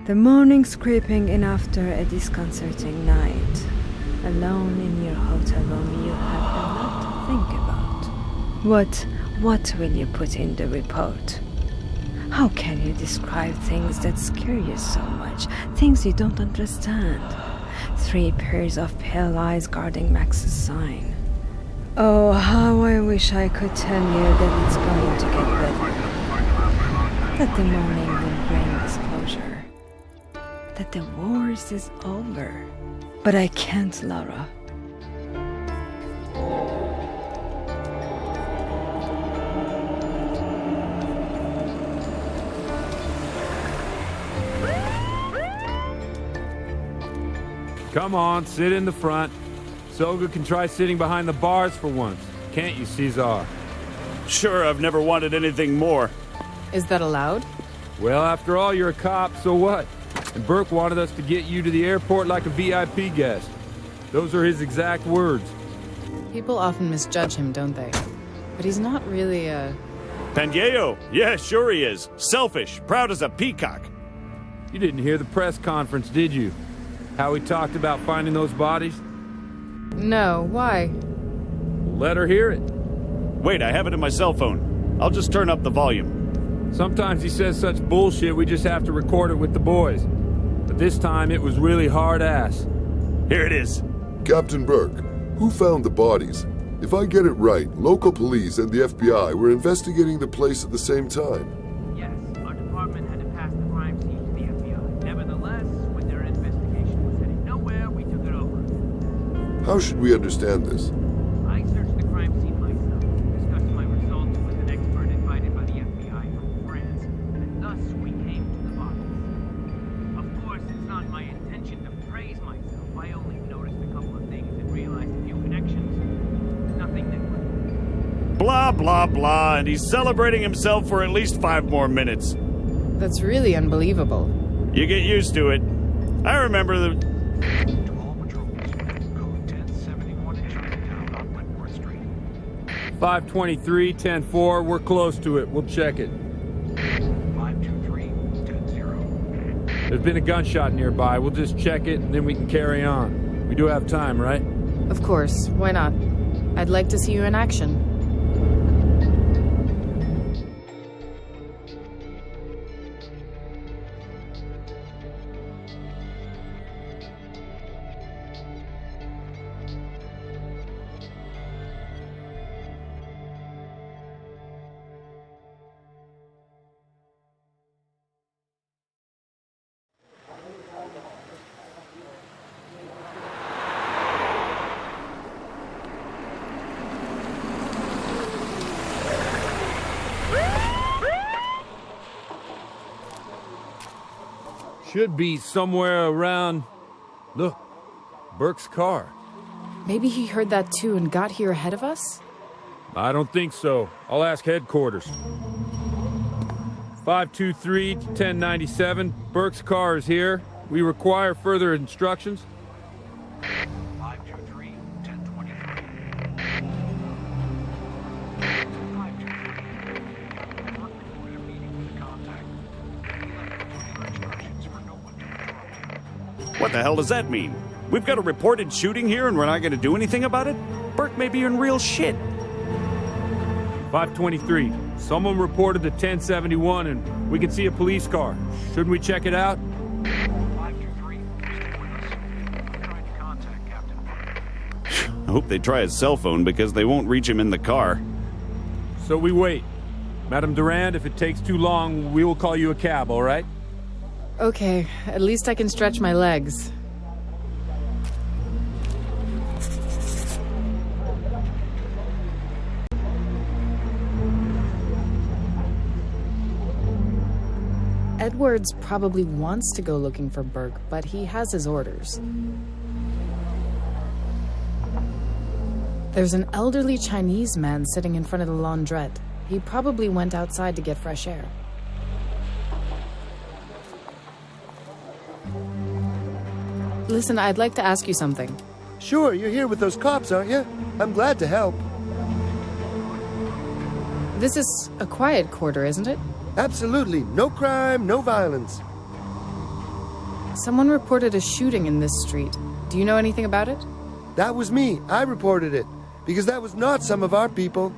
The morning's creeping in after a disconcerting night. Alone in your hotel room, you have a lot to think about. What will you put in the report? How can you describe things that scare you so much? Things you don't understand. 3 pairs of pale eyes guarding Max's sign. Oh, how I wish I could tell you that it's going to get better. That the morning will bring disclosure. That the worst is over. But I can't, Lara. Come on, sit in the front. Soga can try sitting behind the bars for once. Can't you, Caesar? Sure, I've never wanted anything more. Is that allowed? Well, after all, you're a cop, so what? And Burke wanted us to get you to the airport like a VIP guest. Those are his exact words. People often misjudge him, don't they? But he's not really a... Pandeo? Yeah, sure he is. Selfish, proud as a peacock. You didn't hear the press conference, did you? How he talked about finding those bodies? No, why? Let her hear it. Wait, I have it in my cell phone. I'll just turn up the volume. Sometimes he says such bullshit we just have to record it with the boys. But this time it was really hard ass. Here it is. Captain Burke, who found the bodies? If I get it right, local police and the FBI were investigating the place at the same time. Yes, our department had to pass the crime scene to the FBI. Nevertheless, when their investigation was heading nowhere, we took it over. How should we understand this? I searched the crime scene myself, discussed my results with an expert invited by the FBI from France, and thus we came to the bodies. Of course, it's not my intention to praise myself. I only noticed a couple of things and realized a few connections. Nothing that would... Blah, blah, blah, and he's celebrating himself for at least 5 more minutes. That's really unbelievable. You get used to it. I remember the... To all patrols, code 1071 in Chinatown on Wentworth Street. 523, 10-4, we're close to it. We'll check it. 523, 10-0. There's been a gunshot nearby. We'll just check it and then we can carry on. We do have time, right? Of course, why not? I'd like to see you in action. Should be somewhere around... Look, Burke's car. Maybe he heard that too and got here ahead of us? I don't think so. I'll ask headquarters. 523, 1097, Burke's car is here. We require further instructions. 523, 1023. 523. Work recorded a meeting with the contact. He left clear instructions for no one to interrupt. What the hell does that mean? We've got a reported shooting here and we're not going to do anything about it? Burke may be in real shit. 523, someone reported the 1071 and we can see a police car. Shouldn't we check it out? 523, stay with us. I'm trying to contact Captain Burke. I hope they try his cell phone because they won't reach him in the car. So we wait. Madame Durand, if it takes too long, we will call you a cab, all right? Okay, at least I can stretch my legs. Edwards probably wants to go looking for Burke, but he has his orders. There's an elderly Chinese man sitting in front of the laundrette. He probably went outside to get fresh air. Listen, I'd like to ask you something. Sure, you're here with those cops, aren't you? I'm glad to help. This is a quiet quarter, isn't it? Absolutely. No crime, no violence. Someone reported a shooting in this street. Do you know anything about it? That was me. I reported it. Because that was not some of our people.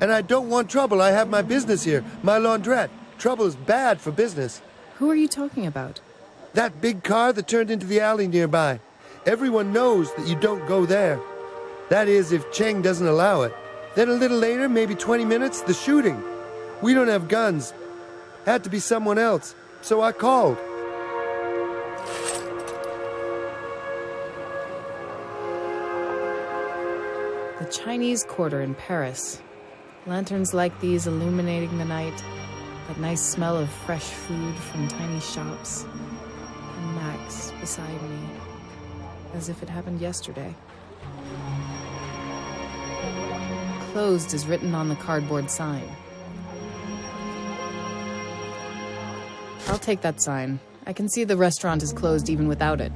And I don't want trouble. I have my business here. My laundrette. Trouble is bad for business. Who are you talking about? That big car that turned into the alley nearby. Everyone knows that you don't go there. That is, if Cheng doesn't allow it. Then a little later, maybe 20 minutes, the shooting. We don't have guns. Had to be someone else. So I called. The Chinese Quarter in Paris. Lanterns like these illuminating the night. That nice smell of fresh food from tiny shops. And Max beside me. As if it happened yesterday. Closed is written on the cardboard sign. I'll take that sign. I can see the restaurant is closed even without it.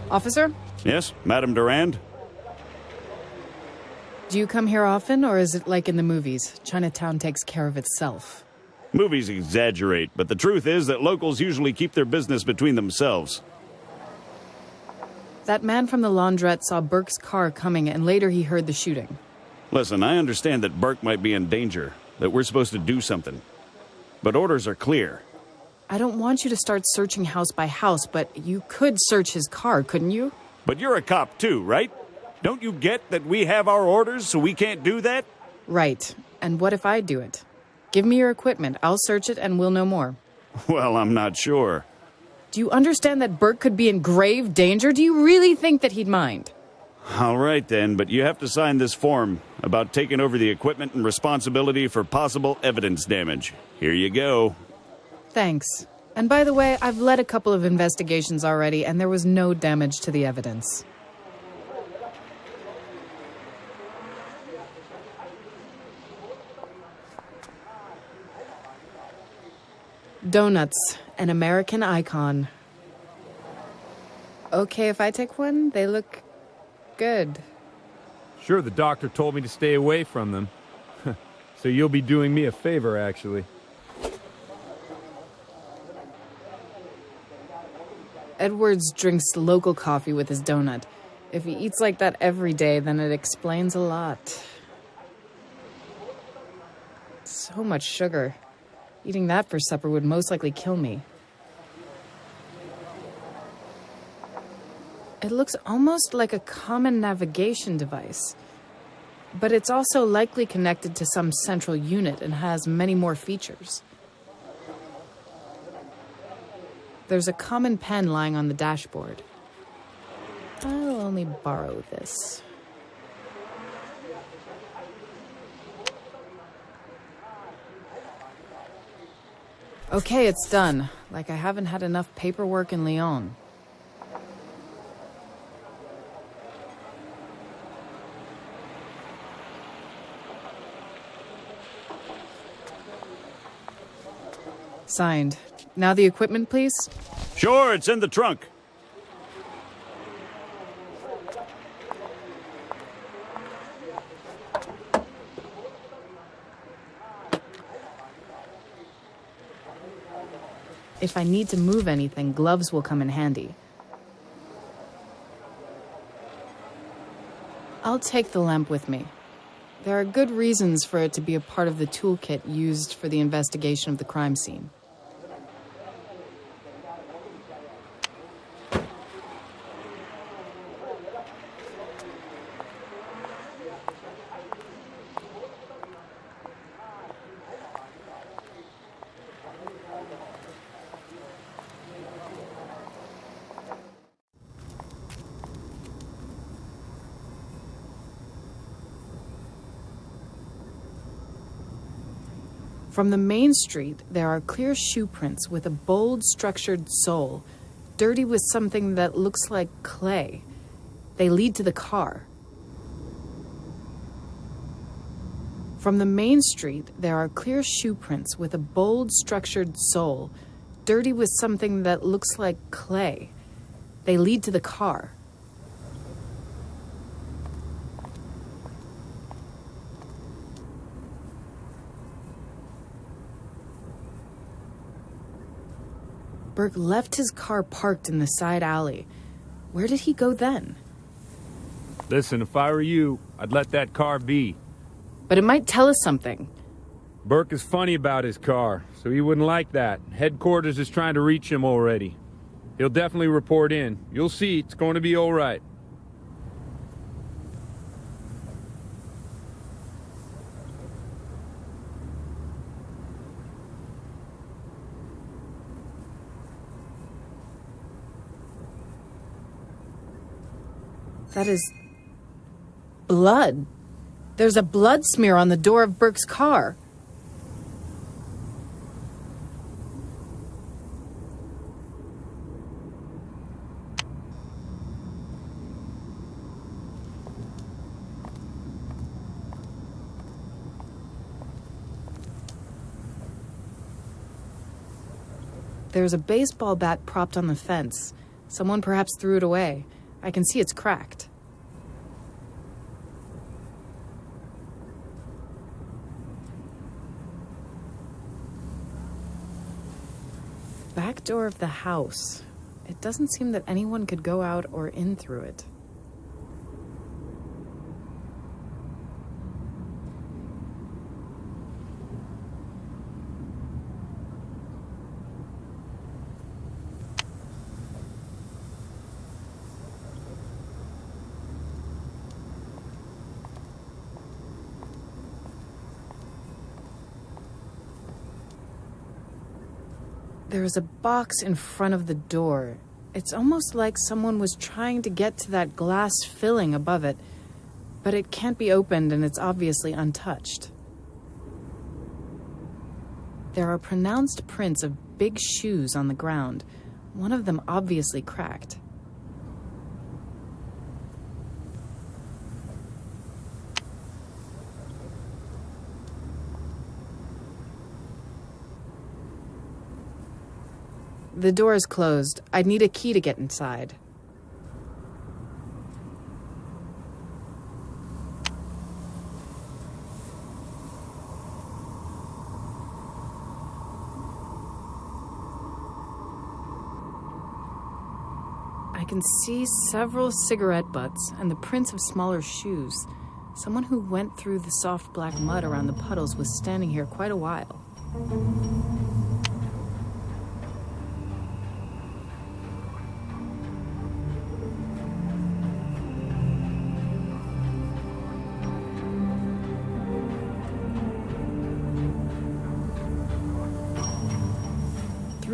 Officer? Yes, Madame Durand? Do you come here often, or is it like in the movies? Chinatown takes care of itself. Movies exaggerate, but the truth is that locals usually keep their business between themselves. That man from the laundrette saw Burke's car coming, and later he heard the shooting. Listen, I understand that Burke might be in danger, that we're supposed to do something. But orders are clear. I don't want you to start searching house by house, but you could search his car, couldn't you? But you're a cop too, right? Don't you get that we have our orders, so we can't do that? Right. And what if I do it? Give me your equipment. I'll search it and we'll know more. Well, I'm not sure. Do you understand that Burke could be in grave danger? Do you really think that he'd mind? All right then, but you have to sign this form about taking over the equipment and responsibility for possible evidence damage. Here you go. Thanks. And by the way, I've led a couple of investigations already, and there was no damage to the evidence. Donuts, an American icon. Okay if I take one? They look good. Sure, the doctor told me to stay away from them. So you'll be doing me a favor, actually. Edwards drinks local coffee with his donut. If he eats like that every day, then it explains a lot. So much sugar. Eating that for supper would most likely kill me. It looks almost like a common navigation device. But it's also likely connected to some central unit and has many more features. There's a common pen lying on the dashboard. I'll only borrow this. Okay, it's done. Like I haven't had enough paperwork in Lyon. Signed. Now the equipment, please? Sure, it's in the trunk. If I need to move anything, gloves will come in handy. I'll take the lamp with me. There are good reasons for it to be a part of the toolkit used for the investigation of the crime scene. From the main street, there are clear shoe prints with a bold, structured sole, dirty with something that looks like clay. They lead to the car. From the main street, there are clear shoe prints with a bold, structured sole, dirty with something that looks like clay. They lead to the car. Burke left his car parked in the side alley. Where did he go then? Listen, if I were you, I'd let that car be. But it might tell us something. Burke is funny about his car, so he wouldn't like that. Headquarters is trying to reach him already. He'll definitely report in. You'll see, it's going to be all right. That is blood. There's a blood smear on the door of Burke's car. There's a baseball bat propped on the fence. Someone perhaps threw it away. I can see it's cracked. Back door of the house. It doesn't seem that anyone could go out or in through it. There is a box in front of the door. It's almost like someone was trying to get to that glass filling above it, but it can't be opened and it's obviously untouched. There are pronounced prints of big shoes on the ground, one of them obviously cracked. The door is closed. I'd need a key to get inside. I can see several cigarette butts and the prints of smaller shoes. Someone who went through the soft black mud around the puddles was standing here quite a while.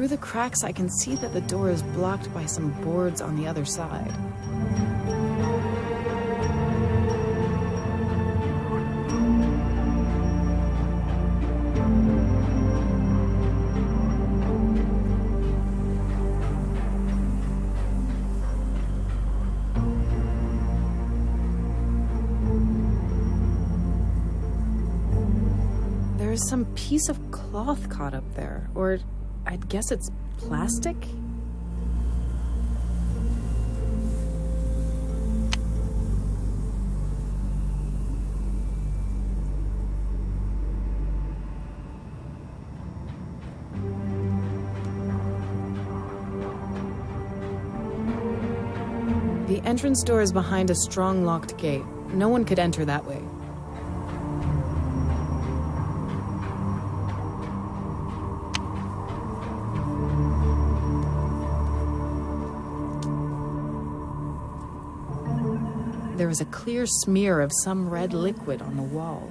Through the cracks, I can see that the door is blocked by some boards on the other side. There is some piece of cloth caught up there, or I'd guess it's plastic? The entrance door is behind a strong locked gate. No one could enter that way. There is a clear smear of some red liquid on the wall.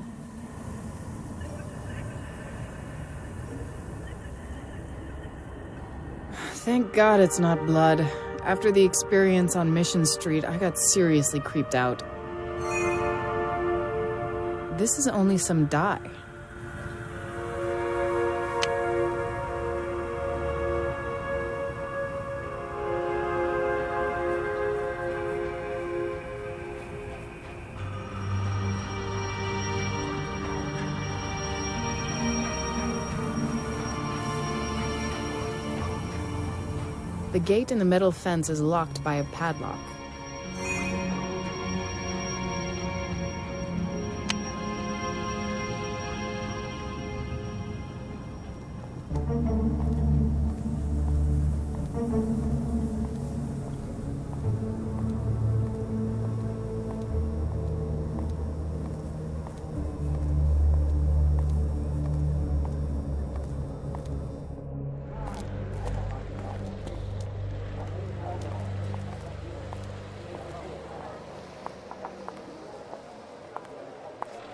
Thank God it's not blood. After the experience on Mission Street, I got seriously creeped out. This is only some dye. The gate in the metal fence is locked by a padlock.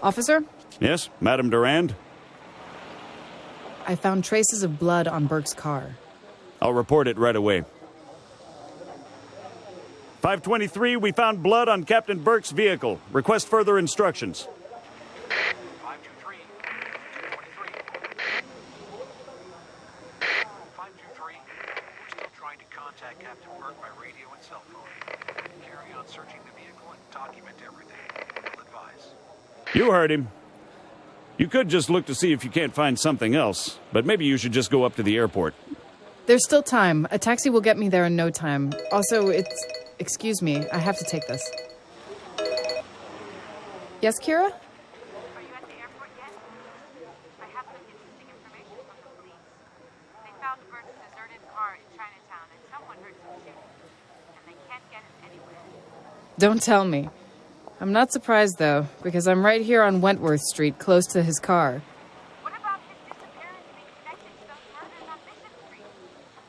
Officer? Yes, Madame Durand? I found traces of blood on Burke's car. I'll report it right away. 523, we found blood on Captain Burke's vehicle. Request further instructions. 523. 523. We're still trying to contact Captain Burke by radio and cell phone. Carry on searching the vehicle and document everything. We'll advise. You heard him. You could just look to see if you can't find something else, but maybe you should just go up to the airport. There's still time. A taxi will get me there in no time. Also, Excuse me, I have to take this. Yes, Kira? Are you at the airport yet? I have some interesting information from the police. They found Burke's deserted car in Chinatown and someone heard some shooting. And they can't get him anywhere. Don't tell me. I'm not surprised, though, because I'm right here on Wentworth Street, close to his car. What about his disappearance being connected to those murders on Bishop Street?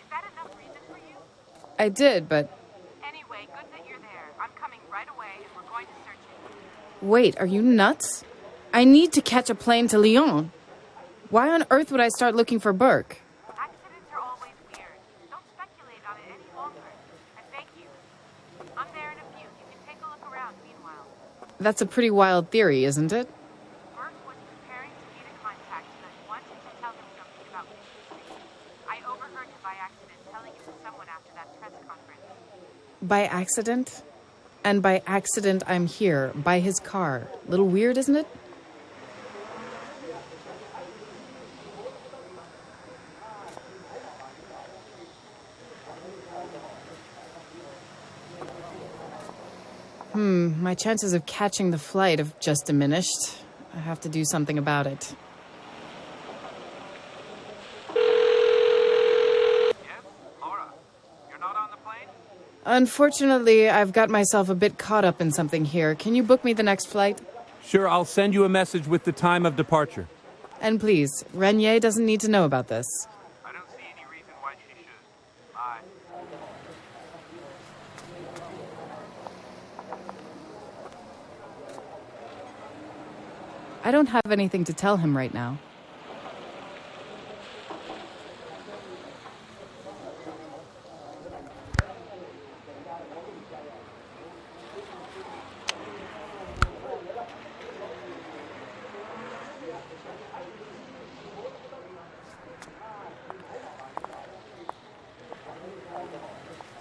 Is that enough reason for you? I did, but... Anyway, good that you're there. I'm coming right away and we're going to search it. Wait, are you nuts? I need to catch a plane to Lyon. Why on earth would I start looking for Burke? Accidents are always weird. Don't speculate on it any longer. I beg you. I'm there in a few. You can take a look around meanwhile. That's a pretty wild theory, isn't it? Burke was preparing to meet a contact that wanted to tell him something about Bishop Street. I overheard him by accident telling it to someone after that press conference. By accident? And by accident, I'm here, by his car. Little weird, isn't it? My chances of catching the flight have just diminished. I have to do something about it. Yes? Laura, you're not on the plane? Unfortunately, I've got myself a bit caught up in something here. Can you book me the next flight? Sure, I'll send you a message with the time of departure. And please, Renier doesn't need to know about this. I don't see any reason why she should. Bye. I don't have anything to tell him right now.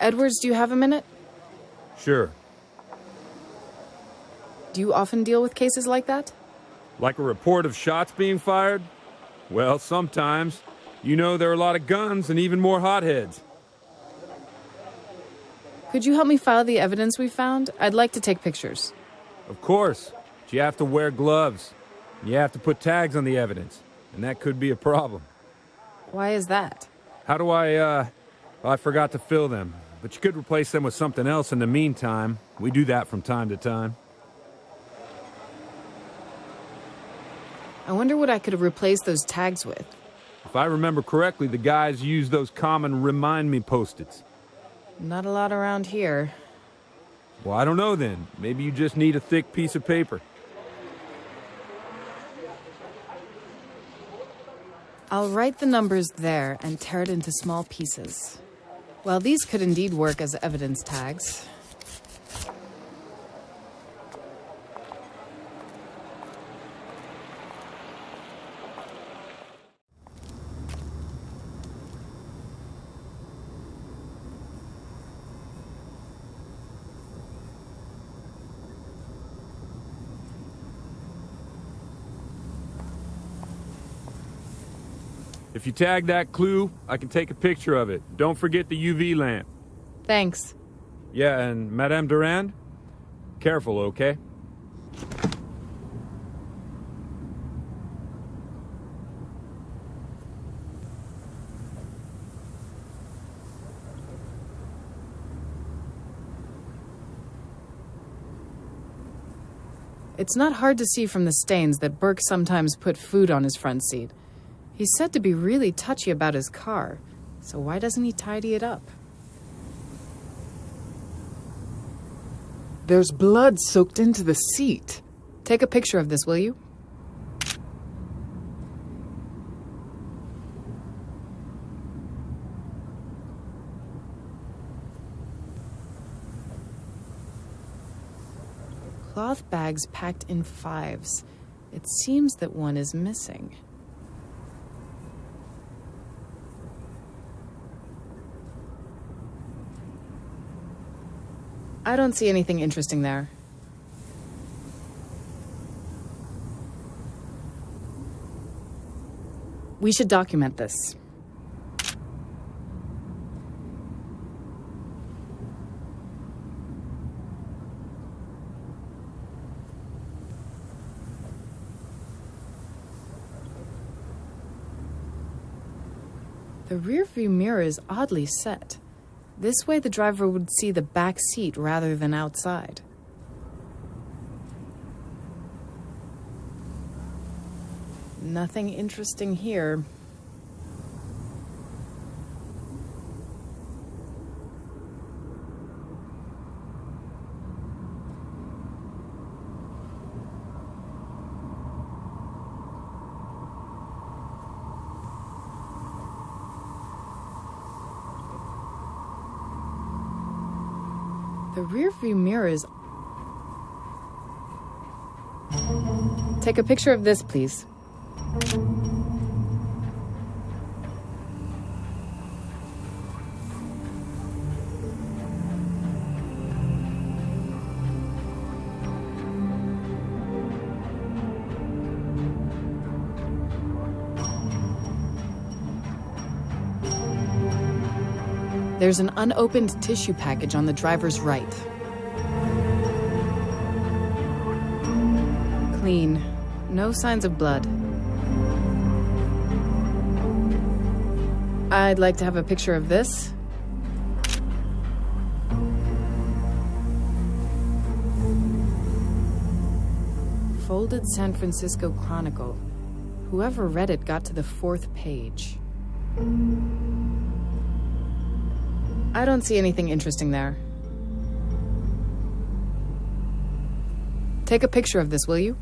Edwards, do you have a minute? Sure. Do you often deal with cases like that? Like a report of shots being fired? Well, sometimes. You know, there are a lot of guns and even more hotheads. Could you help me file the evidence we found? I'd like to take pictures. Of course. But you have to wear gloves. You have to put tags on the evidence. And that could be a problem. Why is that? How do I forgot to fill them. But you could replace them with something else in the meantime. We do that from time to time. I wonder what I could have replaced those tags with. If I remember correctly, the guys use those common remind me post-its. Not a lot around here. Well, I don't know then. Maybe you just need a thick piece of paper. I'll write the numbers there and tear it into small pieces. Well, these could indeed work as evidence tags. If you tag that clue, I can take a picture of it. Don't forget the UV lamp. Thanks. Yeah, and Madame Durand? Careful, okay? It's not hard to see from the stains that Burke sometimes put food on his front seat. He's said to be really touchy about his car, so why doesn't he tidy it up? There's blood soaked into the seat. Take a picture of this, will you? Cloth bags packed in fives. It seems that one is missing. I don't see anything interesting there. We should document this. The rearview mirror is oddly set. This way the driver would see the back seat rather than outside. Nothing interesting here. The rearview mirror is... Take a picture of this, please. There's an unopened tissue package on the driver's right. Clean. No signs of blood. I'd like to have a picture of this. Folded San Francisco Chronicle. Whoever read it got to the 4th page. I don't see anything interesting there. Take a picture of this, will you?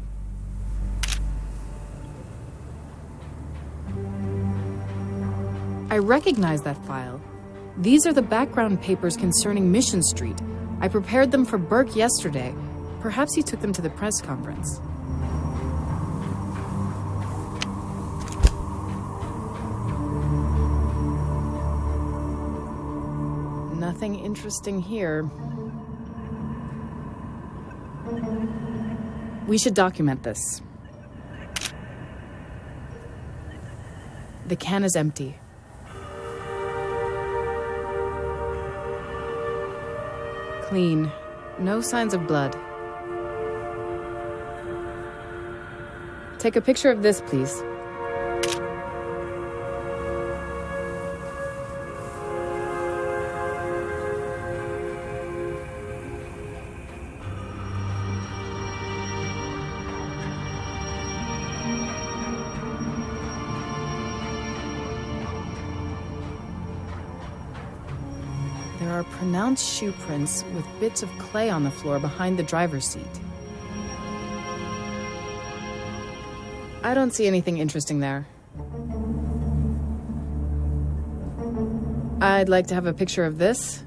I recognize that file. These are the background papers concerning Mission Street. I prepared them for Burke yesterday. Perhaps he took them to the press conference. Nothing interesting here. We should document this. The can is empty. Clean. No signs of blood. Take a picture of this, please. There are pronounced shoe prints with bits of clay on the floor behind the driver's seat. I don't see anything interesting there. I'd like to have a picture of this.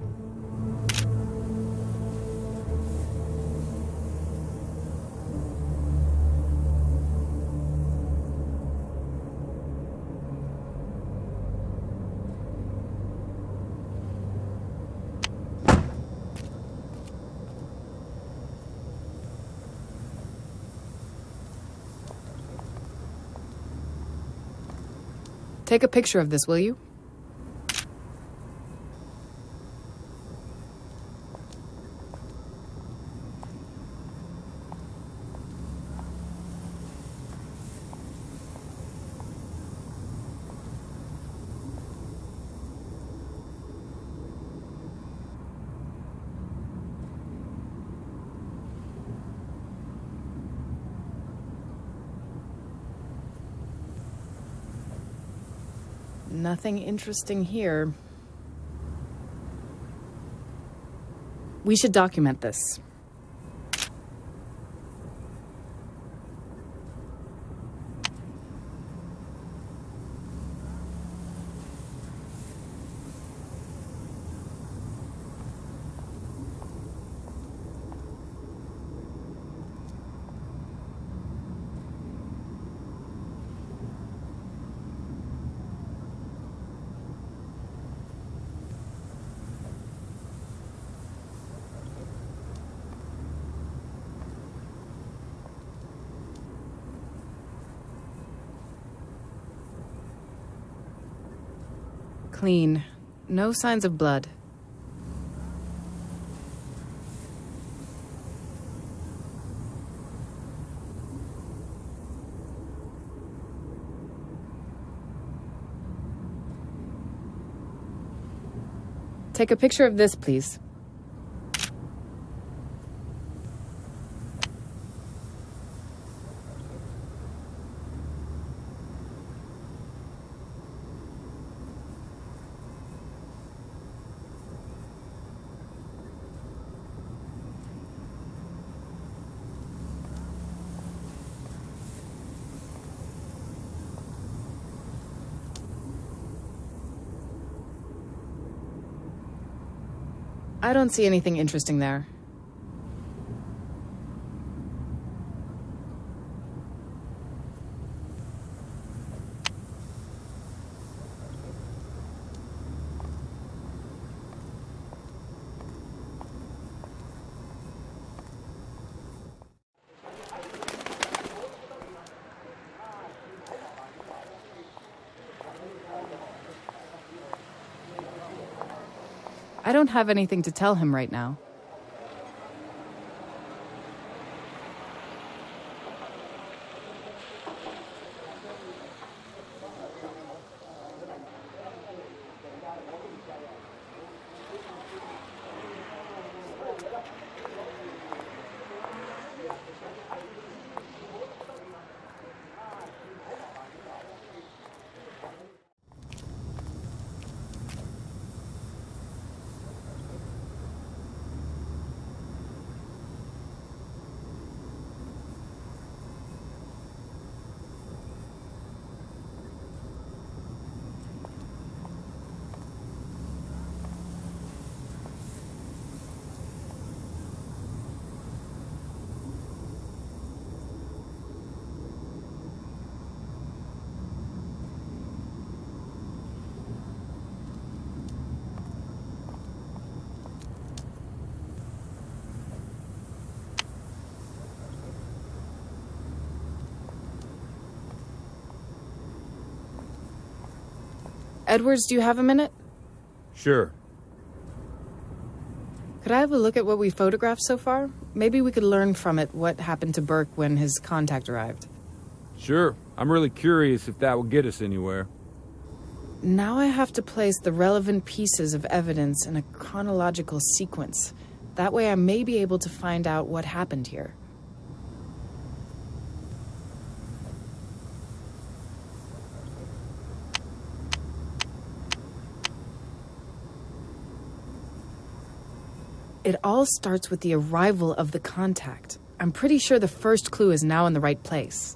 Take a picture of this, will you? Nothing interesting here. We should document this. Clean. No signs of blood. Take a picture of this, please. I don't see anything interesting there. I don't have anything to tell him right now. Edwards, do you have a minute? Sure. Could I have a look at what we photographed so far? Maybe we could learn from it what happened to Burke when his contact arrived. Sure. I'm really curious if that will get us anywhere. Now I have to place the relevant pieces of evidence in a chronological sequence. That way I may be able to find out what happened here. It all starts with the arrival of the contact. I'm pretty sure the first clue is now in the right place.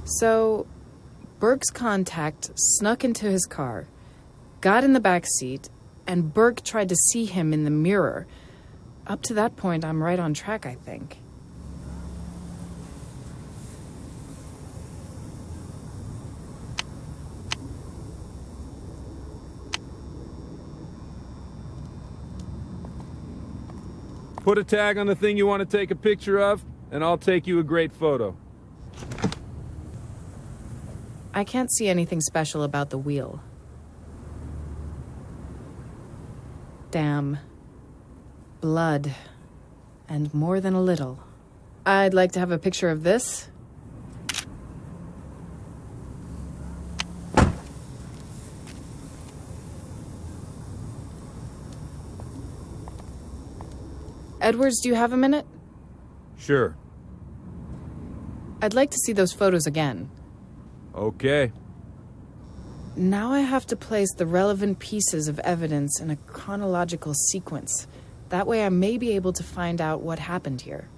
So, Burke's contact snuck into his car, got in the back seat, and Burke tried to see him in the mirror. Up to that point, I'm right on track, I think. Put a tag on the thing you want to take a picture of, and I'll take you a great photo. I can't see anything special about the wheel. Damn. Blood. And more than a little. I'd like to have a picture of this. Edwards, do you have a minute? Sure. I'd like to see those photos again. Okay. Now I have to place the relevant pieces of evidence in a chronological sequence. That way I may be able to find out what happened here.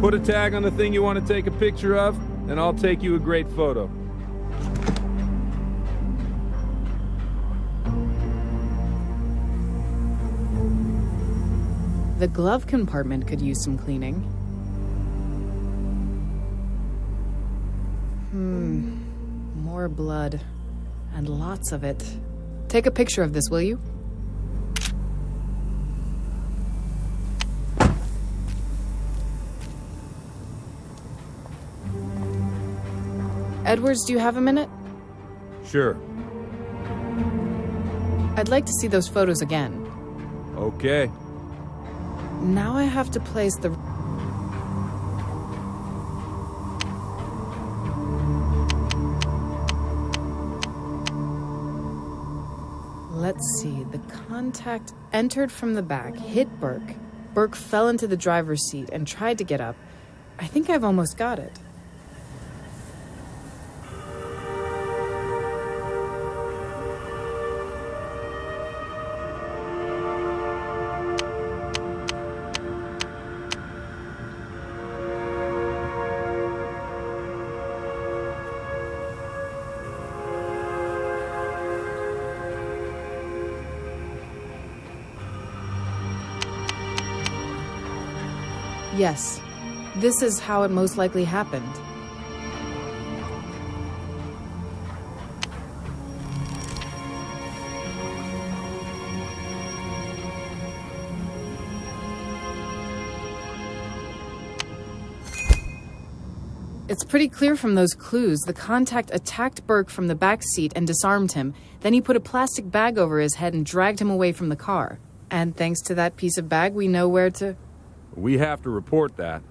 Put a tag on the thing you want to take a picture of, and I'll take you a great photo. The glove compartment could use some cleaning. More blood. And lots of it. Take a picture of this, will you? Edwards, do you have a minute? Sure. I'd like to see those photos again. Okay. Now I have to place the... Let's see. The contact entered from the back, hit Burke. Burke fell into the driver's seat and tried to get up. I think I've almost got it. Yes, this is how it most likely happened. It's pretty clear from those clues. The contact attacked Burke from the back seat and disarmed him. Then he put a plastic bag over his head and dragged him away from the car. And thanks to that piece of bag, we know where to... We have to report that.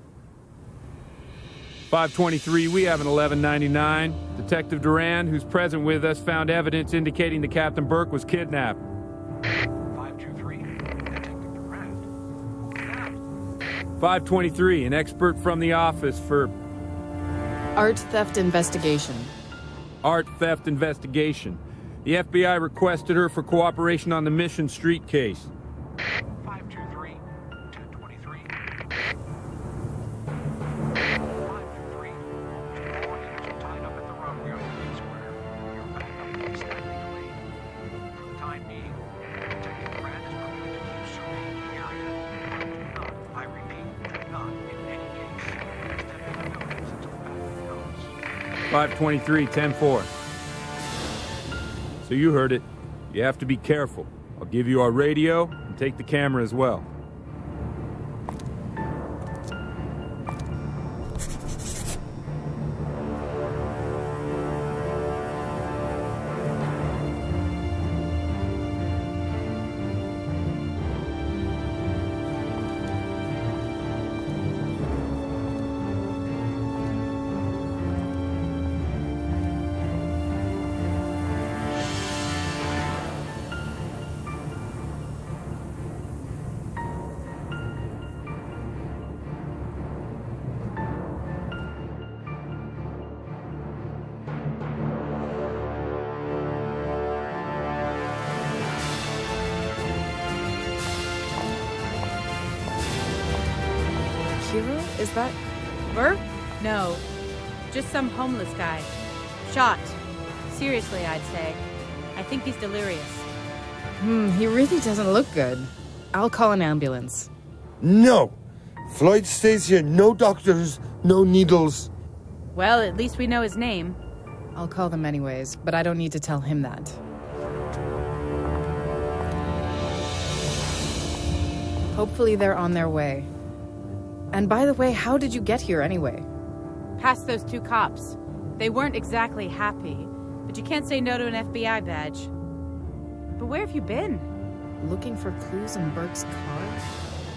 523, we have an 1199. Detective Duran, who's present with us, found evidence indicating that Captain Burke was kidnapped. 523, Detective Duran. 523, an expert from the office for... Art theft investigation. Art theft investigation. The FBI requested her for cooperation on the Mission Street case. 523, 1023. 523, all units are tied up at the runway on Union Square. Your backup is standing delayed. For the time being, Detective Duran is permitted to keep surveying the area. But do not, I repeat, do not, in any case, step in the buildings until backup goes. 523, 10-4. So you heard it. You have to be careful. I'll give you our radio and take the camera as well. Is that... Burr? No. Just some homeless guy. Shot. Seriously, I'd say. I think he's delirious. He really doesn't look good. I'll call an ambulance. No! Floyd stays here. No doctors, no needles. Well, at least we know his name. I'll call them anyways, but I don't need to tell him that. Hopefully they're on their way. And by the way, how did you get here anyway? Past those two cops. They weren't exactly happy, but you can't say no to an FBI badge. But where have you been? Looking for clues in Burke's car?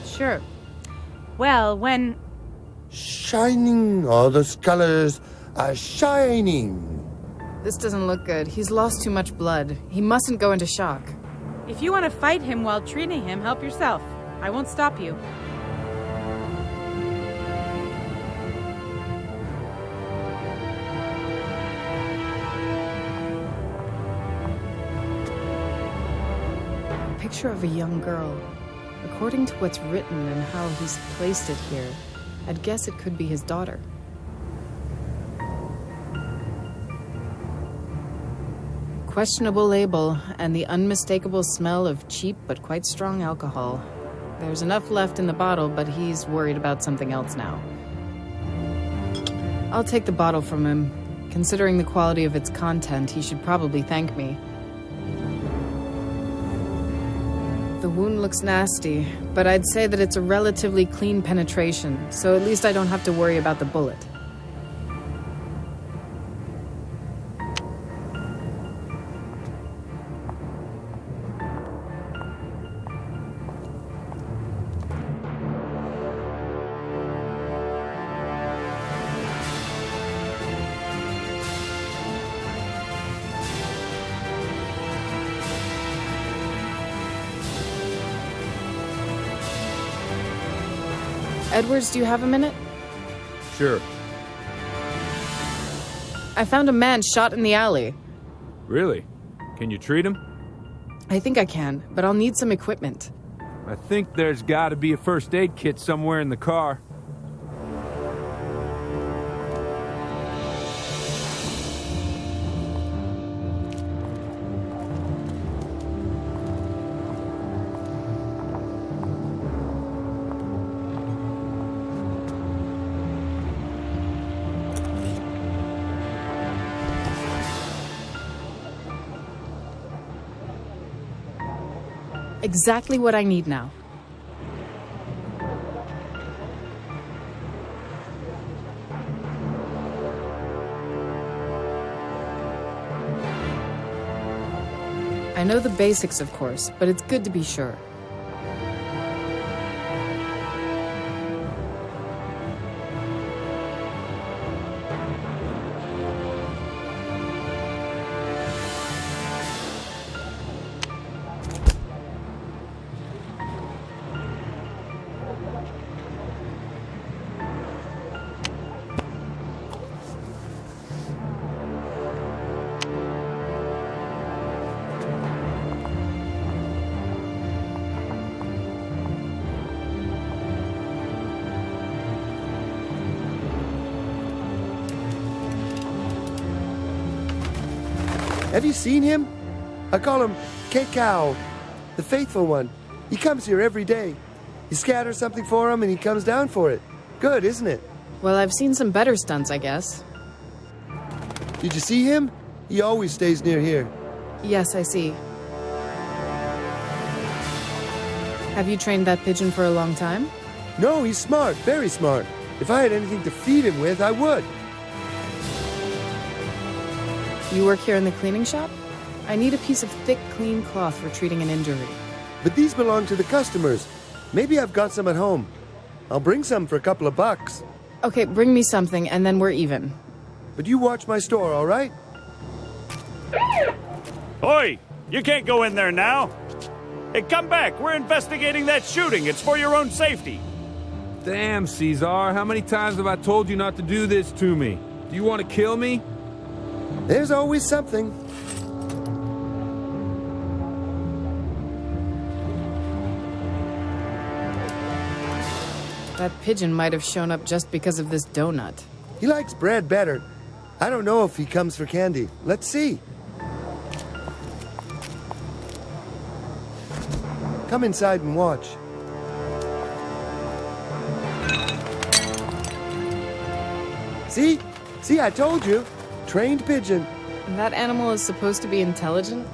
Sure. Well, when... Shining, all those colors are shining. This doesn't look good. He's lost too much blood. He mustn't go into shock. If you want to fight him while treating him, help yourself. I won't stop you. Picture of a young girl. According to what's written and how he's placed it here, I'd guess it could be his daughter. Questionable label and the unmistakable smell of cheap but quite strong alcohol. There's enough left in the bottle, but he's worried about something else now. I'll take the bottle from him. Considering the quality of its content, he should probably thank me. The wound looks nasty, but I'd say that it's a relatively clean penetration, so at least I don't have to worry about the bullet. Edwards, do you have a minute? Sure. I found a man shot in the alley. Really? Can you treat him? I think I can, but I'll need some equipment. I think there's gotta be a first aid kit somewhere in the car. Exactly what I need now. I know the basics, of course, but it's good to be sure. Have you seen him? I call him K-Cow, the faithful one. He comes here every day. You scatter something for him and he comes down for it. Good, isn't it? Well, I've seen some better stunts, I guess. Did you see him? He always stays near here. Yes, I see. Have you trained that pigeon for a long time? No, he's smart, very smart. If I had anything to feed him with, I would. You work here in the cleaning shop? I need a piece of thick, clean cloth for treating an injury. But these belong to the customers. Maybe I've got some at home. I'll bring some for a couple of bucks. Okay, bring me something and then we're even. But you watch my store, all right? Oi! You can't go in there now! Hey, come back! We're investigating that shooting! It's for your own safety! Damn, Caesar, how many times have I told you not to do this to me? Do you want to kill me? There's always something. That pigeon might have shown up just because of this donut. He likes bread better. I don't know if he comes for candy. Let's see. Come inside and watch. See? See, I told you. Trained pigeon. And that animal is supposed to be intelligent?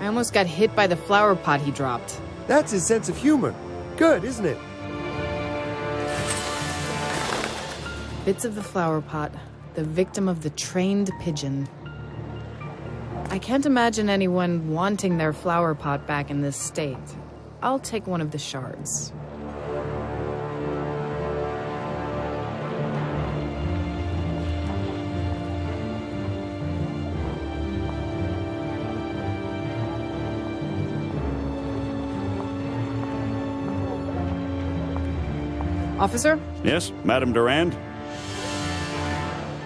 I almost got hit by the flower pot he dropped. That's his sense of humor. Good, isn't it? Bits of the flower pot, the victim of the trained pigeon. I can't imagine anyone wanting their flower pot back in this state. I'll take one of the shards. Officer? Yes, Madame Durand?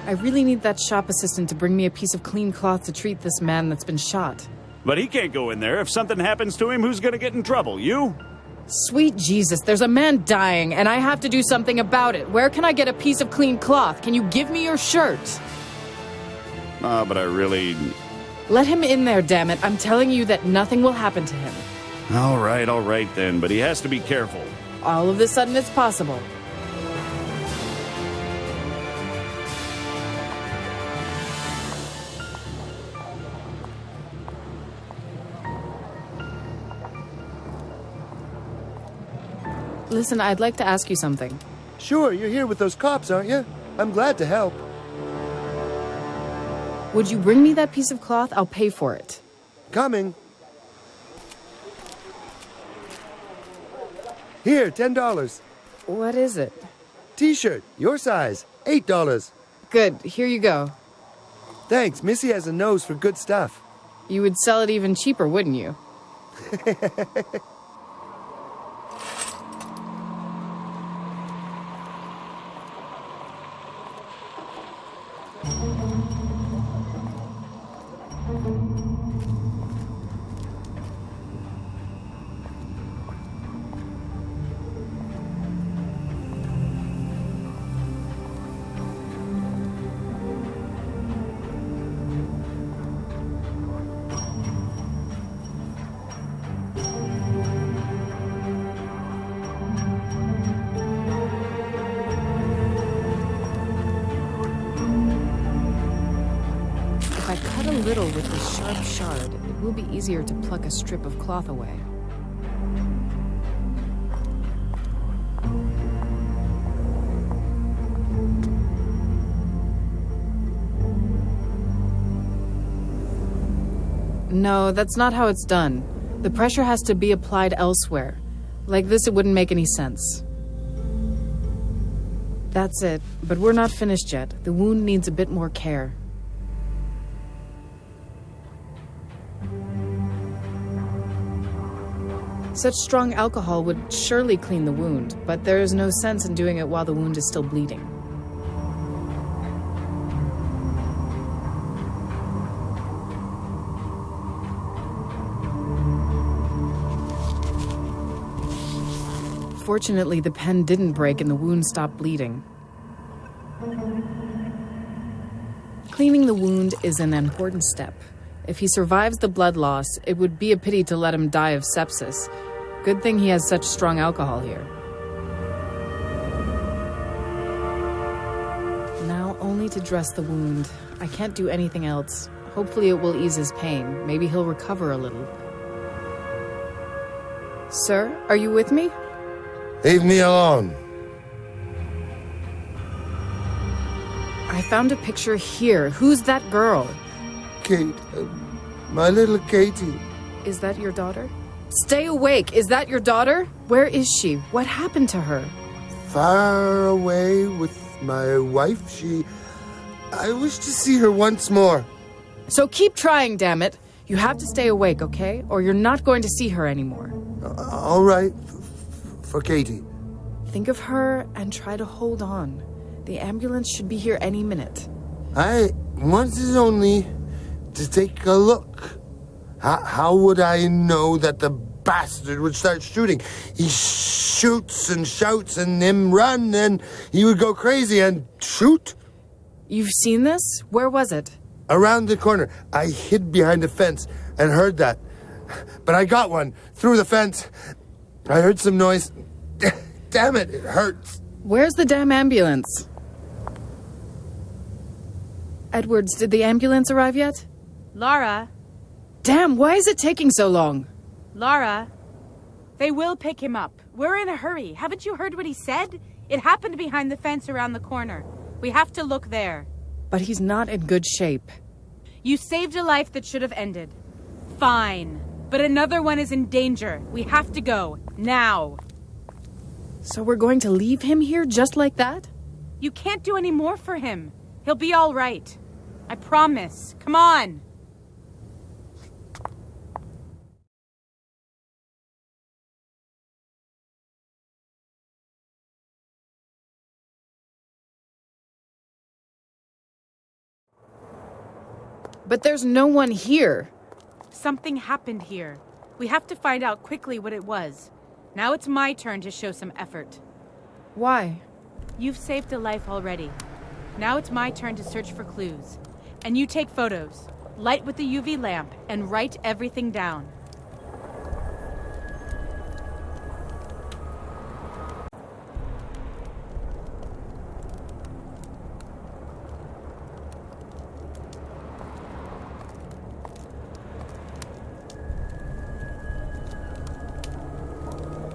I really need that shop assistant to bring me a piece of clean cloth to treat this man that's been shot. But he can't go in there. If something happens to him, who's gonna get in trouble? You? Sweet Jesus, there's a man dying, and I have to do something about it. Where can I get a piece of clean cloth? Can you give me your shirt? But I really... Let him in there, damn it. I'm telling you that nothing will happen to him. All right then, but he has to be careful. All of a sudden it's possible. Listen, I'd like to ask you something. Sure, you're here with those cops, aren't you? I'm glad to help. Would you bring me that piece of cloth? I'll pay for it. Coming. Here, $10. What is it? T-shirt, your size, $8. Good, here you go. Thanks, Missy has a nose for good stuff. You would sell it even cheaper, wouldn't you? If I cut a little with this sharp shard, it will be easier to pluck a strip of cloth away. No, that's not how it's done. The pressure has to be applied elsewhere. Like this, it wouldn't make any sense. That's it, but we're not finished yet. The wound needs a bit more care. Such strong alcohol would surely clean the wound, but there is no sense in doing it while the wound is still bleeding. Fortunately, the pen didn't break and the wound stopped bleeding. Cleaning the wound is an important step. If he survives the blood loss, it would be a pity to let him die of sepsis. Good thing he has such strong alcohol here. Now only to dress the wound. I can't do anything else. Hopefully it will ease his pain. Maybe he'll recover a little. Sir, are you with me? Leave me alone. I found a picture here. Who's that girl? Kate, my little Katie. Is that your daughter? Stay awake! Is that your daughter? Where is she? What happened to her? Far away with my wife. I wish to see her once more. So keep trying, damn it. You have to stay awake, okay? Or you're not going to see her anymore. All right. For Katie. Think of her and try to hold on. The ambulance should be here any minute. I wanted only to take a look. How would I know that the bastard would start shooting. He shoots and shouts and them run, and he would go crazy and shoot. You've seen this? Where was it? Around the corner. I hid behind a fence and heard that. But I got one through the fence. I heard some noise. Damn it, it hurts. Where's the damn ambulance? Edwards, did the ambulance arrive yet? Lara? Damn, why is it taking so long? Lara? They will pick him up. We're in a hurry. Haven't you heard what he said? It happened behind the fence around the corner. We have to look there. But he's not in good shape. You saved a life that should have ended. Fine. But another one is in danger. We have to go. Now. So we're going to leave him here just like that? You can't do any more for him. He'll be all right. I promise. Come on. But there's no one here. Something happened here. We have to find out quickly what it was. Now it's my turn to show some effort. Why? You've saved a life already. Now it's my turn to search for clues. And you take photos, light with the UV lamp, and write everything down.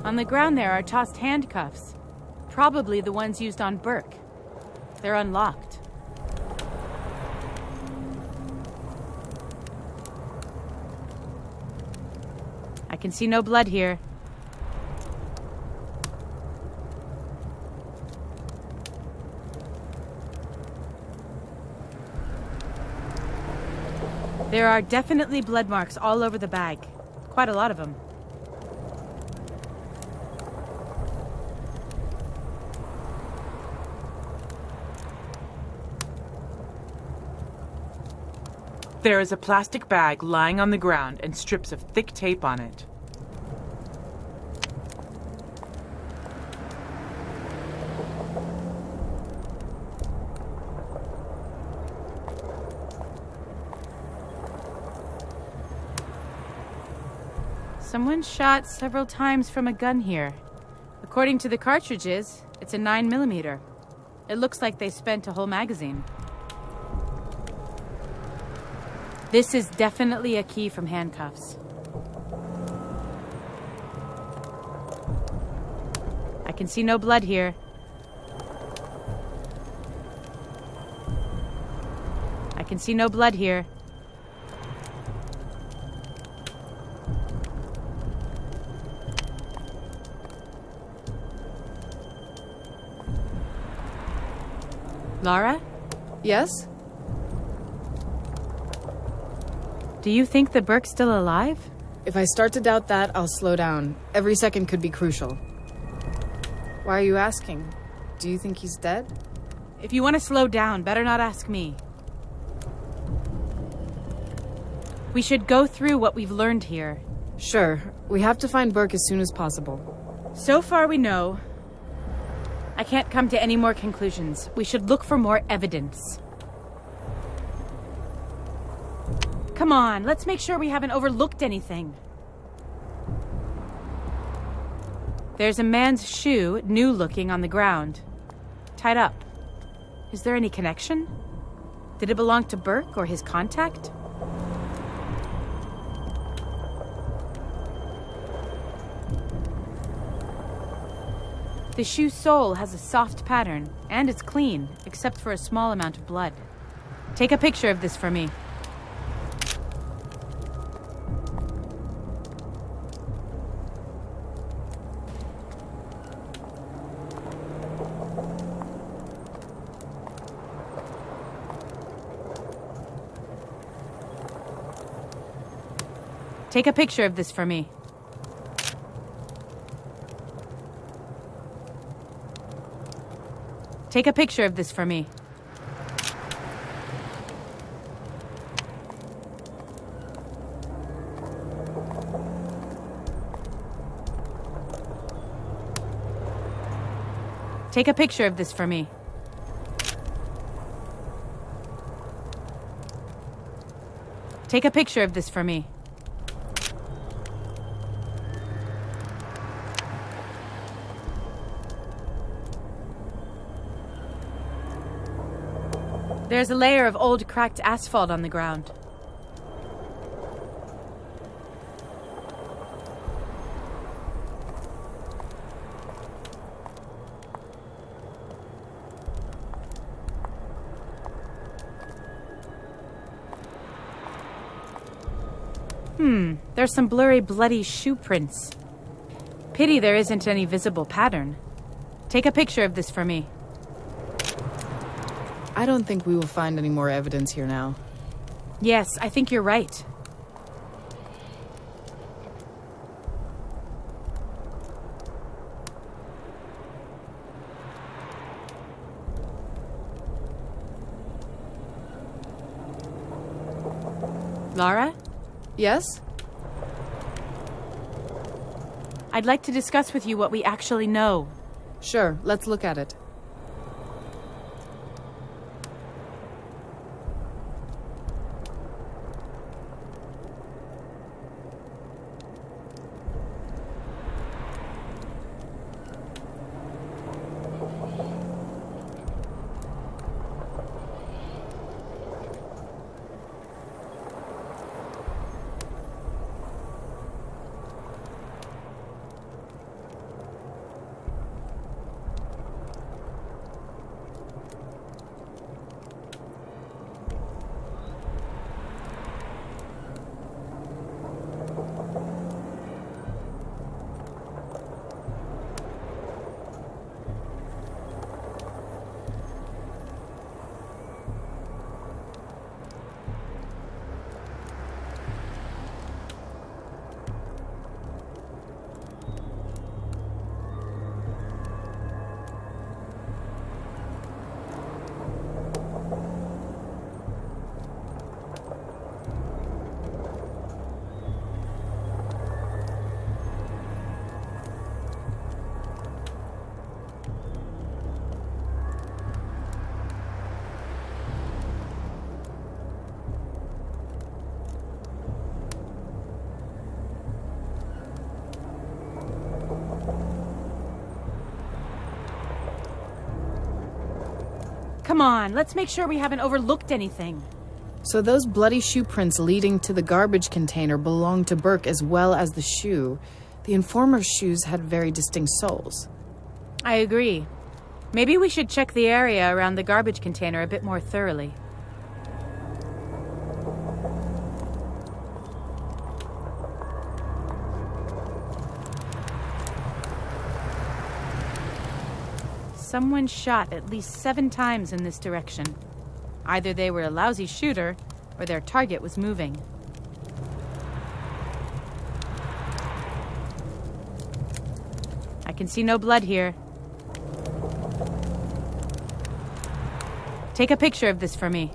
On the ground there are tossed handcuffs. Probably the ones used on Burke. They're unlocked. I can see no blood here. There are definitely blood marks all over the bag. Quite a lot of them. There is a plastic bag lying on the ground and strips of thick tape on it. Someone shot several times from a gun here. According to the cartridges, it's a 9mm. It looks like they spent a whole magazine. This is definitely a key from handcuffs. I can see no blood here. I can see no blood here. Lara? Yes? Do you think the Burke's still alive? If I start to doubt that, I'll slow down. Every second could be crucial. Why are you asking? Do you think he's dead? If you want to slow down, better not ask me. We should go through what we've learned here. Sure. We have to find Burke as soon as possible. So far we know. I can't come to any more conclusions. We should look for more evidence. Come on, let's make sure we haven't overlooked anything. There's a man's shoe, new looking, on the ground. Tied up. Is there any connection? Did it belong to Burke or his contact? The shoe sole has a soft pattern, and it's clean, except for a small amount of blood. Take a picture of this for me. Take a picture of this for me. Take a picture of this for me. Take a picture of this for me. Take a picture of this for me. There's a layer of old cracked asphalt on the ground. There's some blurry, bloody shoe prints. Pity there isn't any visible pattern. Take a picture of this for me. I don't think we will find any more evidence here now. Yes, I think you're right. Lara? Yes? I'd like to discuss with you what we actually know. Sure, let's look at it. Come on, let's make sure we haven't overlooked anything. So those bloody shoe prints leading to the garbage container belonged to Burke as well as the shoe. The informer's shoes had very distinct soles. I agree. Maybe we should check the area around the garbage container a bit more thoroughly. Someone shot at least 7 times in this direction. Either they were a lousy shooter, or their target was moving. I can see no blood here. Take a picture of this for me.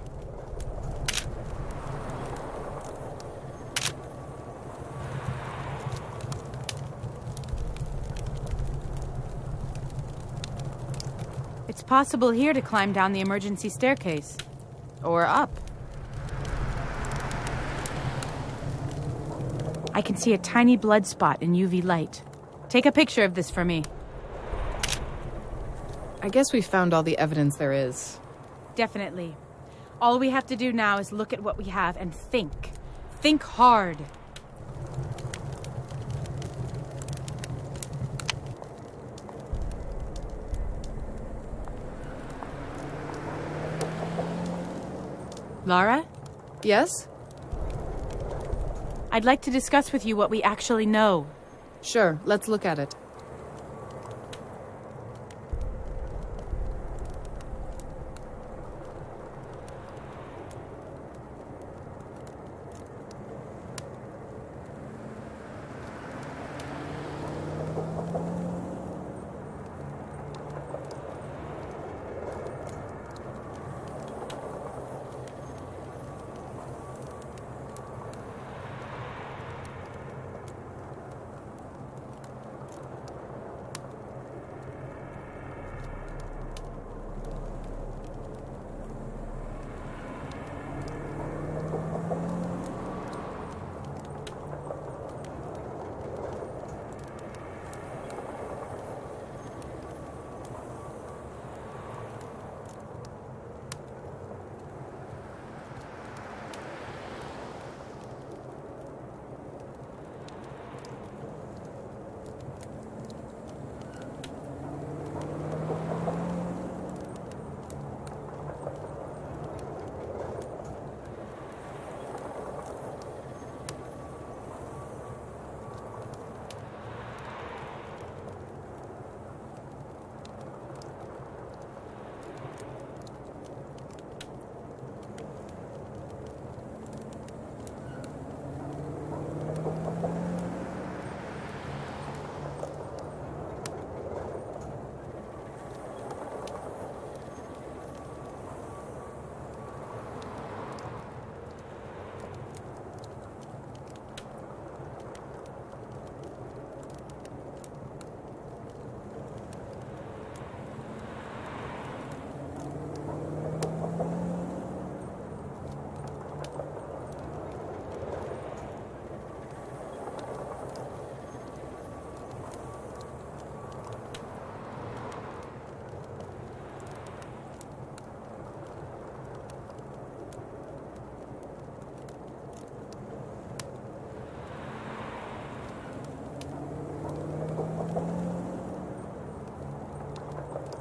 It's possible here to climb down the emergency staircase. Or up. I can see a tiny blood spot in UV light. Take a picture of this for me. I guess we found all the evidence there is. Definitely. All we have to do now is look at what we have and think. Think hard. Lara? Yes? I'd like to discuss with you what we actually know. Sure, let's look at it.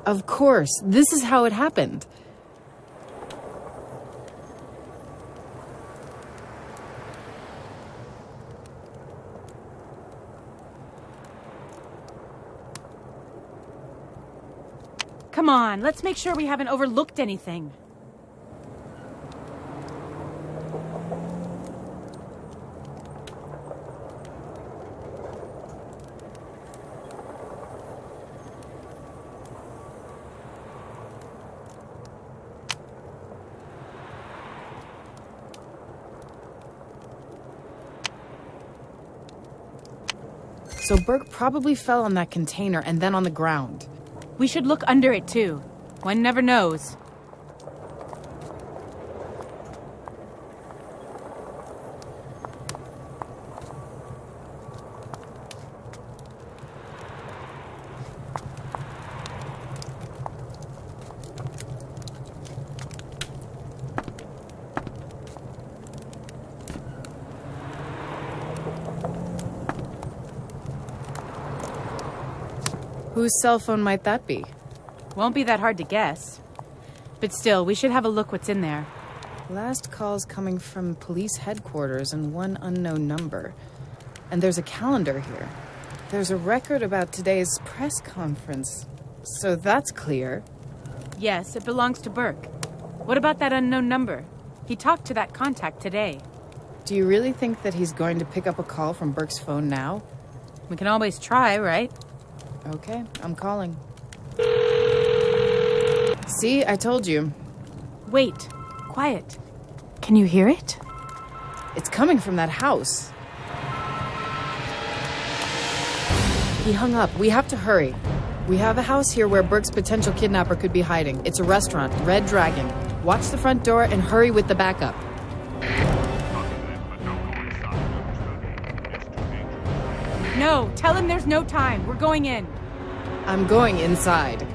Of course, this is how it happened. Come on, let's make sure we haven't overlooked anything. So Burke probably fell on that container and then on the ground. We should look under it too. One never knows. Whose cell phone might that be? Won't be that hard to guess. But still, we should have a look what's in there. Last call's coming from police headquarters and one unknown number. And there's a calendar here. There's a record about today's press conference. So that's clear. Yes, it belongs to Burke. What about that unknown number? He talked to that contact today. Do you really think that he's going to pick up a call from Burke's phone now? We can always try, right? Okay, I'm calling. See, I told you. Wait, quiet. Can you hear it? It's coming from that house. He hung up. We have to hurry. We have a house here where Burke's potential kidnapper could be hiding. It's a restaurant, Red Dragon. Watch the front door and hurry with the backup. No, tell him there's no time. We're going in. I'm going inside.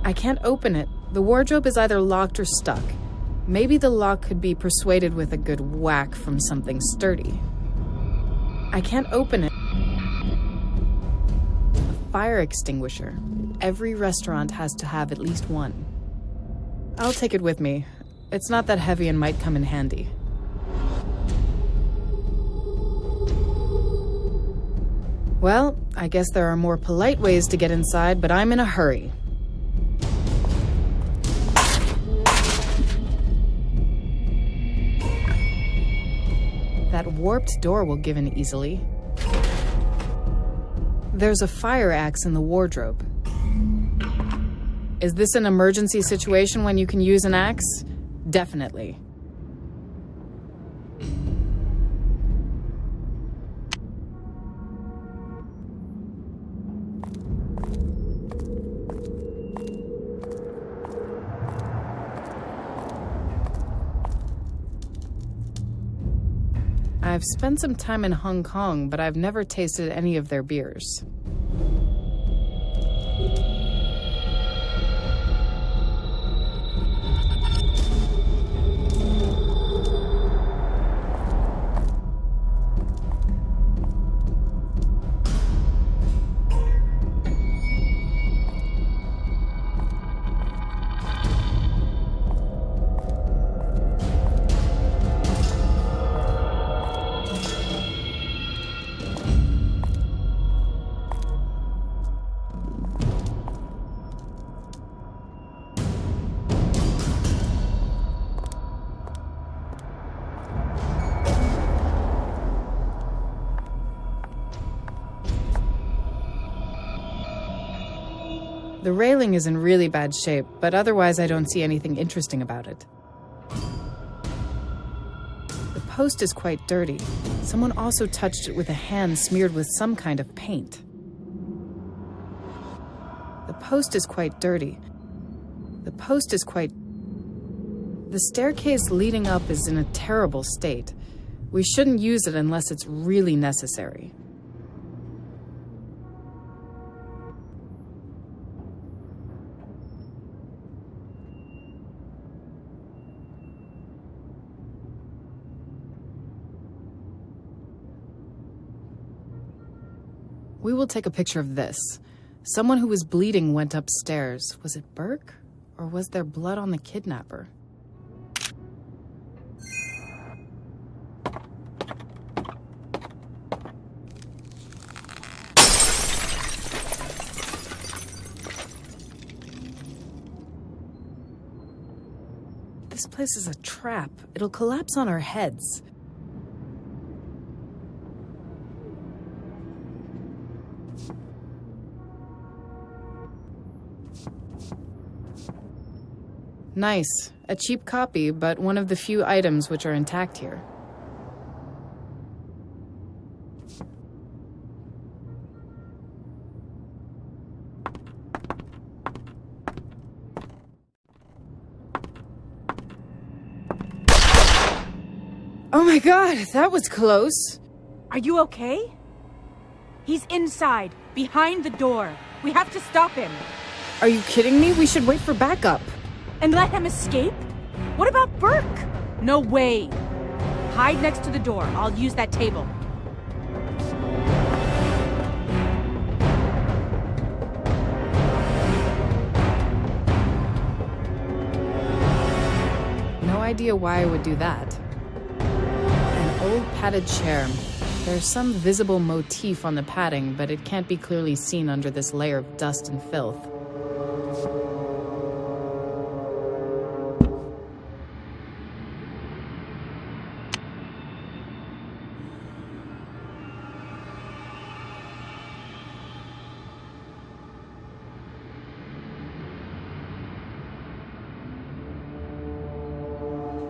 I can't open it. The wardrobe is either locked or stuck. Maybe the lock could be persuaded with a good whack from something sturdy. I can't open it. A fire extinguisher. Every restaurant has to have at least one. I'll take it with me. It's not that heavy and might come in handy. Well, I guess there are more polite ways to get inside, but I'm in a hurry. That warped door will give in easily. There's a fire axe in the wardrobe. Is this an emergency situation when you can use an axe? Definitely. I've spent some time in Hong Kong, but I've never tasted any of their beers. The railing is in really bad shape, but otherwise I don't see anything interesting about it. The post is quite dirty. Someone also touched it with a hand smeared with some kind of paint. The post is quite dirty. The staircase leading up is in a terrible state. We shouldn't use it unless it's really necessary. We will take a picture of this. Someone who was bleeding went upstairs. Was it Burke? Or was there blood on the kidnapper? This place is a trap. It'll collapse on our heads. Nice. A cheap copy, but one of the few items which are intact here. Oh my god, that was close. Are you okay? He's inside, behind the door. We have to stop him. Are you kidding me? We should wait for backup. And let him escape? What about Burke? No way. Hide next to the door. I'll use that table. No idea why I would do that. An old padded chair. There's some visible motif on the padding, but it can't be clearly seen under this layer of dust and filth.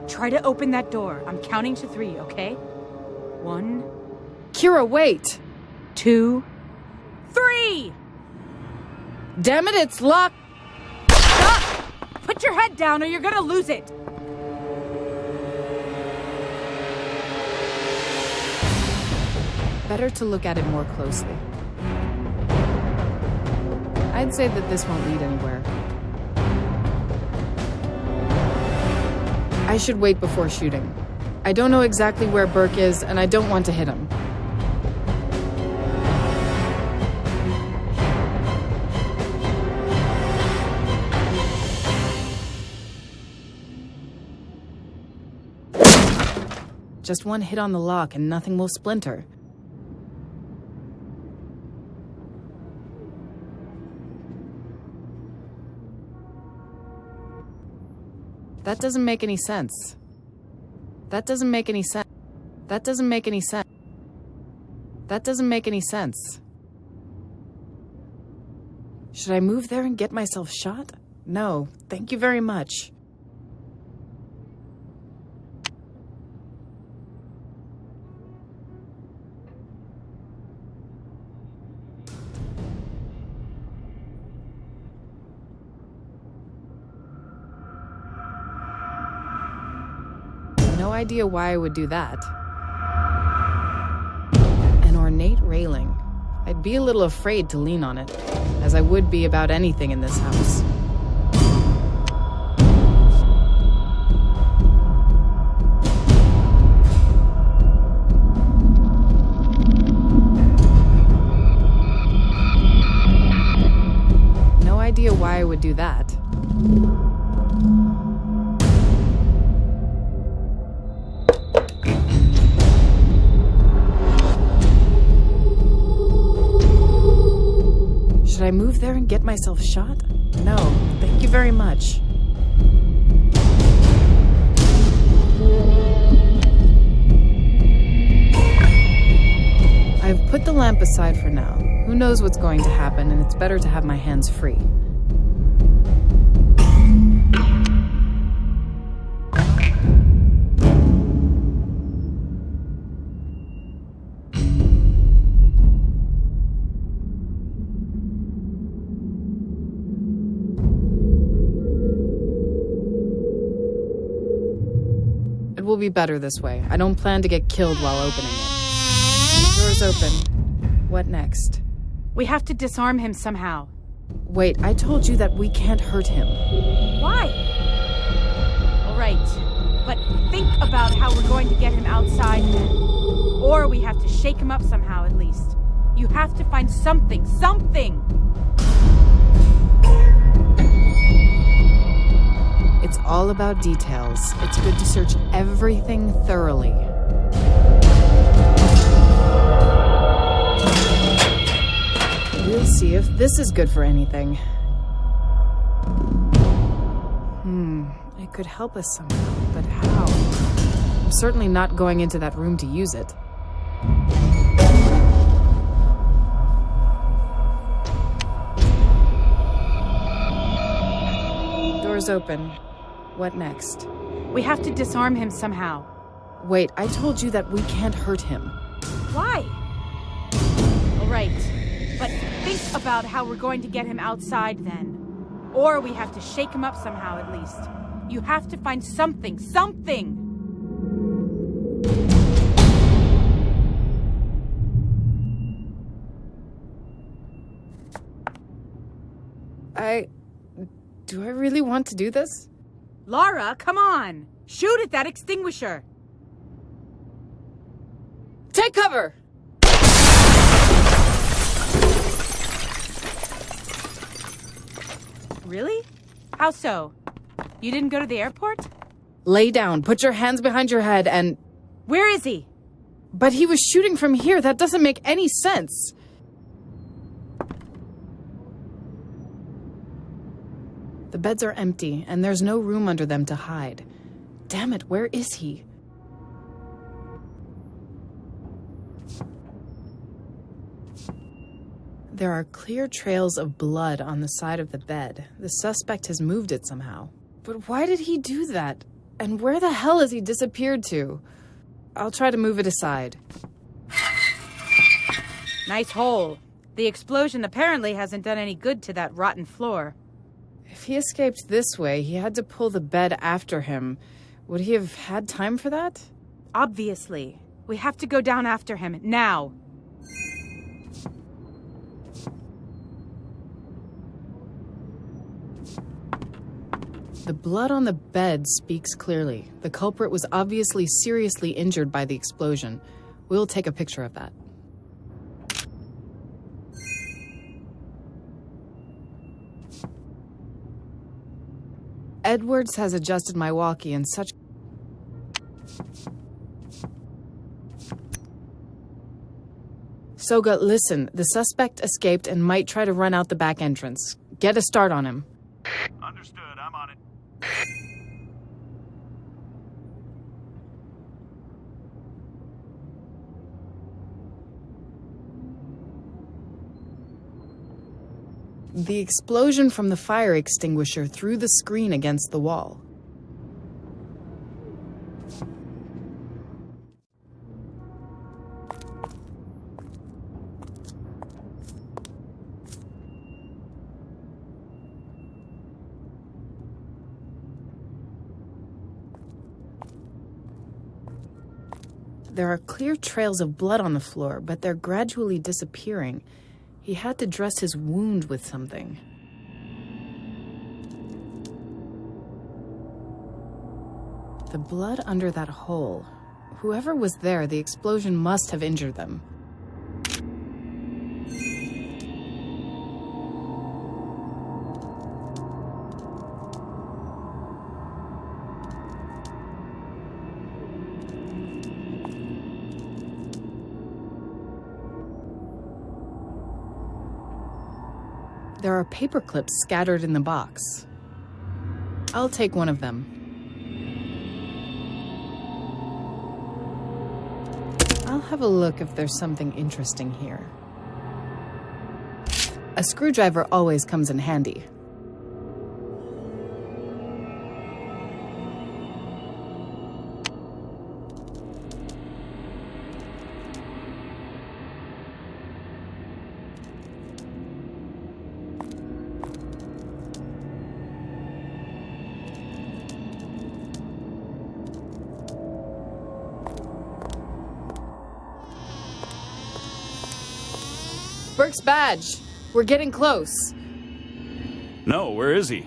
Try to open that door. I'm counting to 3, okay? 1. Kira, wait! 2. 3! Damn it, it's locked! Stop! Put your head down or you're gonna lose it! Better to look at it more closely. I'd say that this won't lead anywhere. I should wait before shooting. I don't know exactly where Burke is, and I don't want to hit him. Just one hit on the lock and nothing will splinter. That doesn't make any sense. That doesn't make any sense. That doesn't make any sense. That doesn't make any sense. Should I move there and get myself shot? No, thank you very much. No idea why I would do that. An ornate railing. I'd be a little afraid to lean on it, as I would be about anything in this house. No idea why I would do that. Should I move there and get myself shot? No, thank you very much. I've put the lamp aside for now. Who knows what's going to happen, and it's better to have my hands free. be better this way. I don't plan to get killed while opening it. Door's open. What next? We have to disarm him somehow. Wait, I told you that we can't hurt him. Why? All right, but think about how we're going to get him outside then. Or we have to shake him up somehow at least. You have to find something. It's all about details. It's good to search everything thoroughly. We'll see if this is good for anything. It could help us somehow, but how? I'm certainly not going into that room to use it. Door's open. What next? We have to disarm him somehow. Wait, I told you that we can't hurt him. Why? All right, but think about how we're going to get him outside then. Or we have to shake him up somehow at least. You have to find something. Do I really want to do this? Lara, come on! Shoot at that extinguisher! Take cover! Really? How so? You didn't go to the airport? Lay down, put your hands behind your head, and... Where is he? But he was shooting from here. That doesn't make any sense. The beds are empty, and there's no room under them to hide. Damn it, where is he? There are clear trails of blood on the side of the bed. The suspect has moved it somehow. But why did he do that? And where the hell has he disappeared to? I'll try to move it aside. Nice hole. The explosion apparently hasn't done any good to that rotten floor. If he escaped this way, he had to pull the bed after him. Would he have had time for that? Obviously. We have to go down after him, now. The blood on the bed speaks clearly. The culprit was obviously seriously injured by the explosion. We'll take a picture of that. Edwards has adjusted my walkie in such... Soga, listen. The suspect escaped and might try to run out the back entrance. Get a start on him. Understood. I'm on it. The explosion from the fire extinguisher threw the screen against the wall. There are clear trails of blood on the floor, but they're gradually disappearing. He had to dress his wound with something. The blood under that hole. Whoever was there, the explosion must have injured them. There are paper clips scattered in the box. I'll take one of them. I'll have a look if there's something interesting here. A screwdriver always comes in handy. Burke's badge. We're getting close. No, where is he?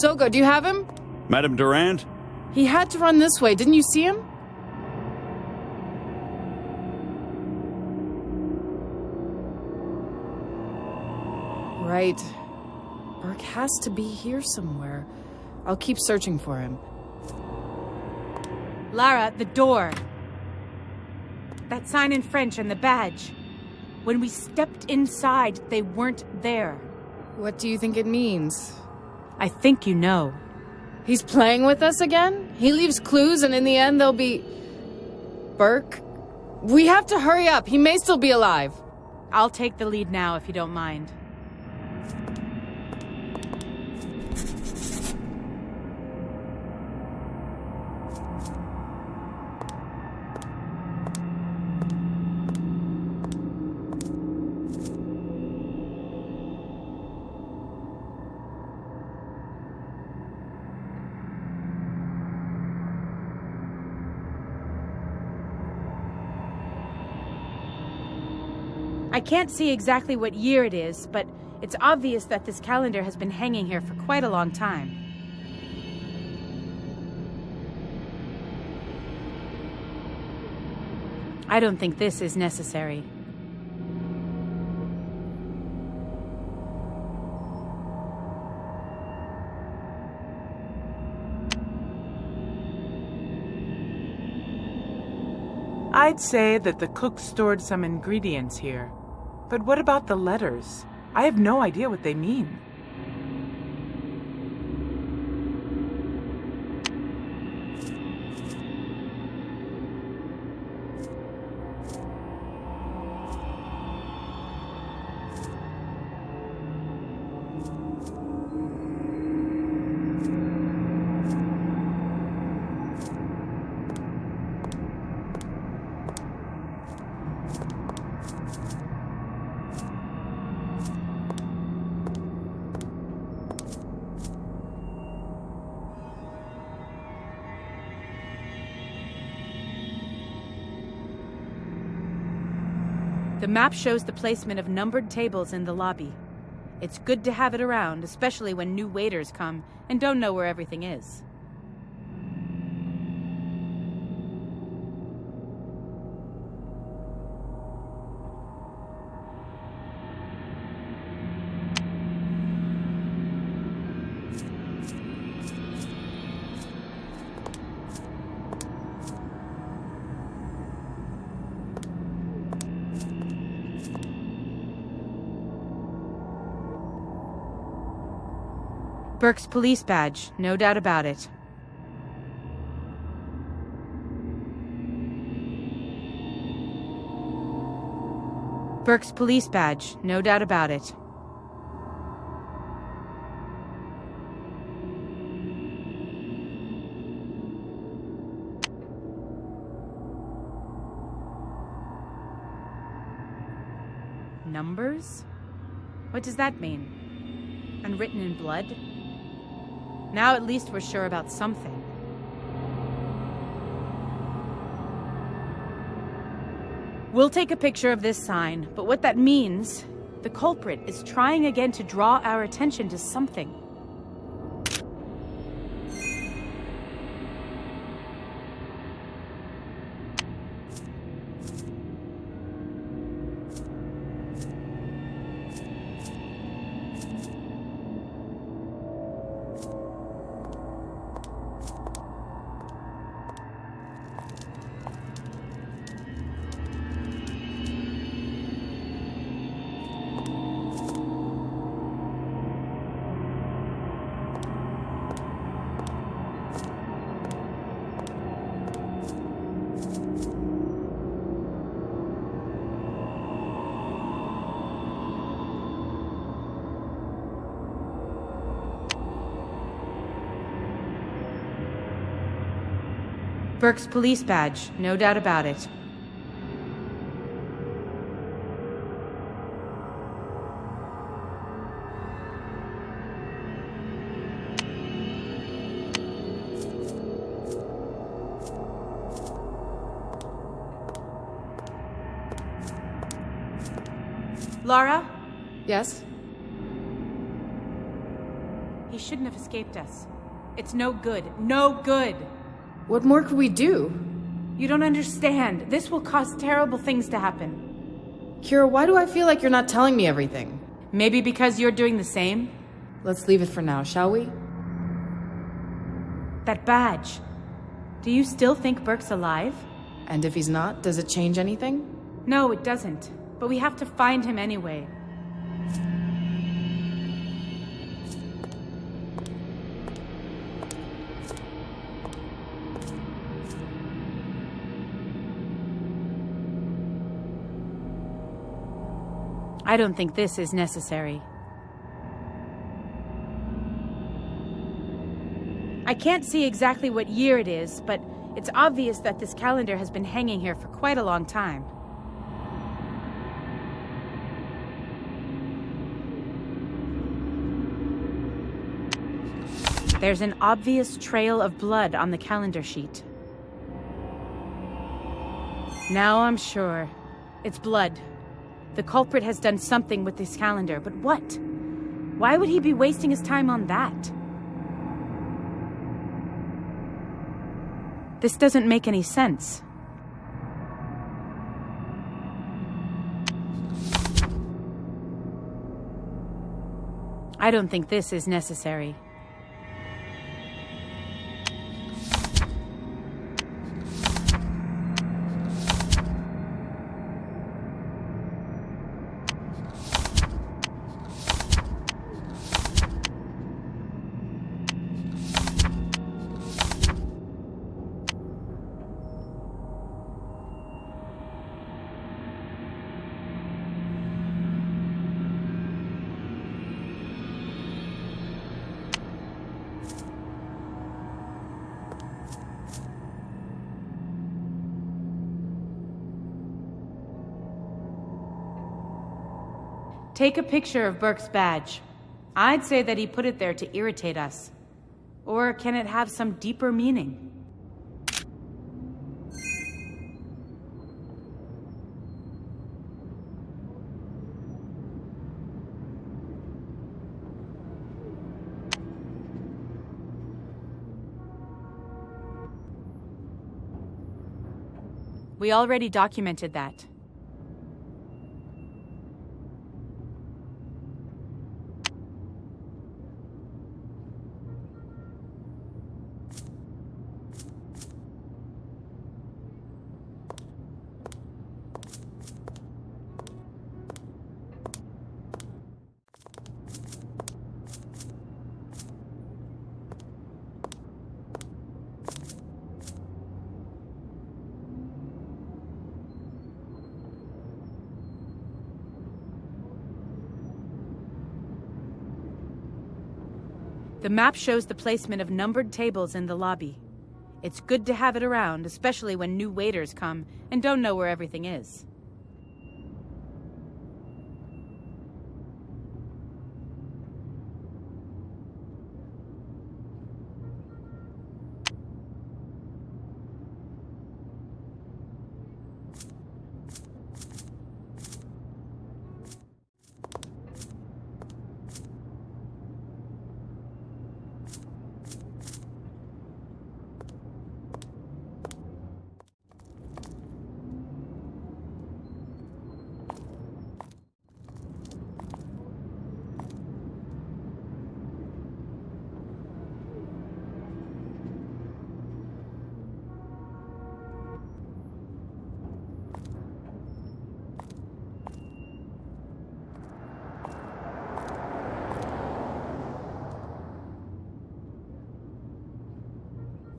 Sogo, do you have him? Madame Durand? He had to run this way. Didn't you see him? Right. Burke has to be here somewhere. I'll keep searching for him. Lara, the door. That sign in French and the badge. When we stepped inside, they weren't there. What do you think it means? I think you know. He's playing with us again? He leaves clues and in the end they'll be... Burke? We have to hurry up. He may still be alive. I'll take the lead now if you don't mind. I can't see exactly what year it is, but it's obvious that this calendar has been hanging here for quite a long time. I don't think this is necessary. I'd say that the cook stored some ingredients here. But what about the letters? I have no idea what they mean. The map shows the placement of numbered tables in the lobby. It's good to have it around, especially when new waiters come and don't know where everything is. Burke's police badge, no doubt about it. Burke's police badge, no doubt about it. Numbers? What does that mean? Unwritten in blood? Now at least we're sure about something. We'll take a picture of this sign, but what that means, the culprit is trying again to draw our attention to something. Burke's police badge, no doubt about it. Lara? Yes? He shouldn't have escaped us. It's no good. No good! What more could we do? You don't understand. This will cause terrible things to happen. Kira, why do I feel like you're not telling me everything? Maybe because you're doing the same? Let's leave it for now, shall we? That badge. Do you still think Burke's alive? And if he's not, does it change anything? No, it doesn't. But we have to find him anyway. I don't think this is necessary. I can't see exactly what year it is, but it's obvious that this calendar has been hanging here for quite a long time. There's an obvious trail of blood on the calendar sheet. Now I'm sure. It's blood. The culprit has done something with this calendar, but what? Why would he be wasting his time on that? This doesn't make any sense. I don't think this is necessary. Take a picture of Burke's badge. I'd say that he put it there to irritate us. Or can it have some deeper meaning? We already documented that. The map shows the placement of numbered tables in the lobby. It's good to have it around, especially when new waiters come and don't know where everything is.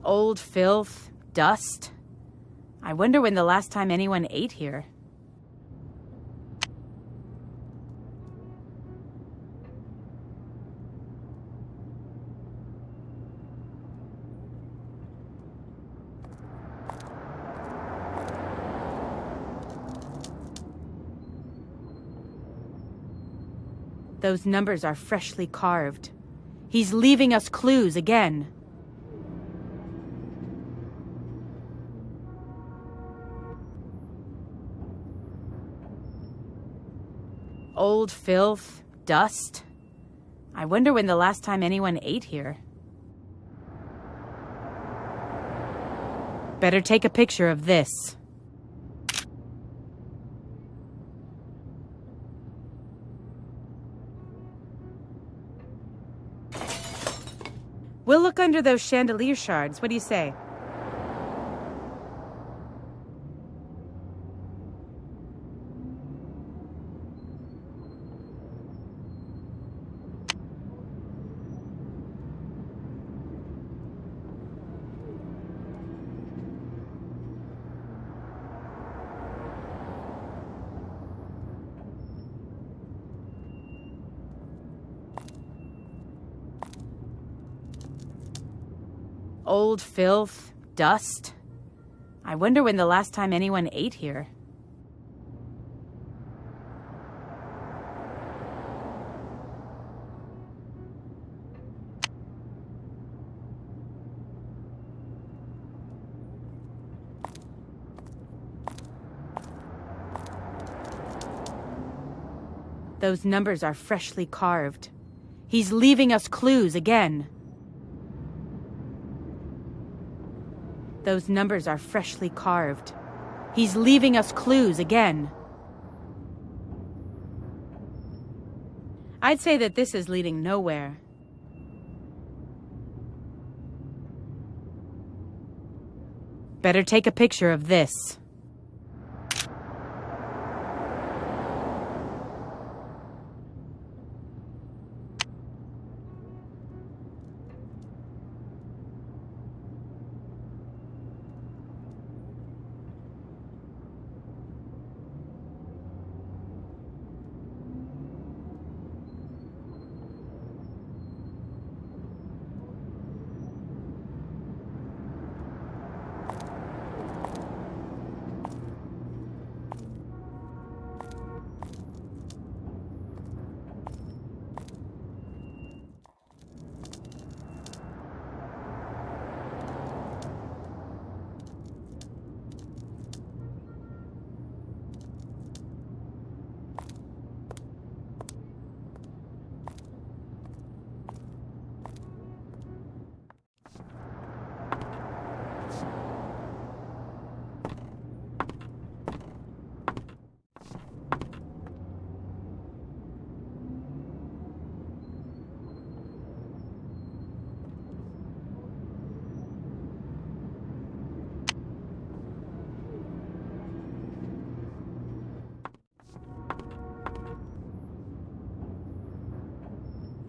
Old filth, dust. I wonder when the last time anyone ate here. Those numbers are freshly carved. He's leaving us clues again. Old filth, dust. I wonder when the last time anyone ate here. Better take a picture of this. We'll look under those chandelier shards. What do you say? Old filth, dust. I wonder when the last time anyone ate here. Those numbers are freshly carved. He's leaving us clues again. Those numbers are freshly carved. He's leaving us clues again. I'd say that this is leading nowhere. Better take a picture of this.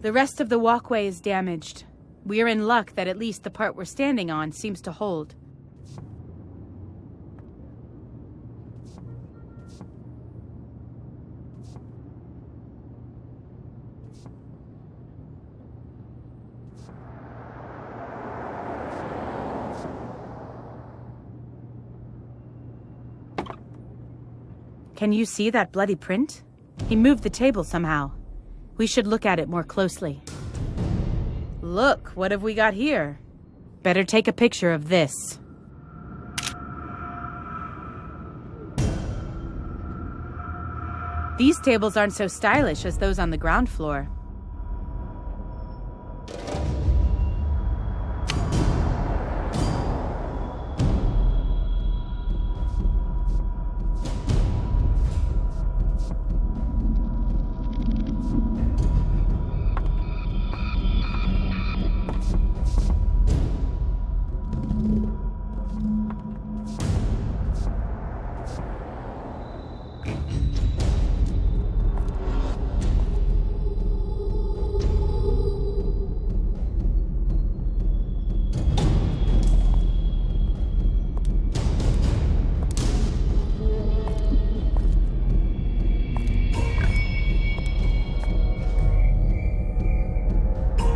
The rest of the walkway is damaged. We're in luck that at least the part we're standing on seems to hold. Can you see that bloody print? He moved the table somehow. We should look at it more closely. Look, what have we got here? Better take a picture of this. These tables aren't so stylish as those on the ground floor.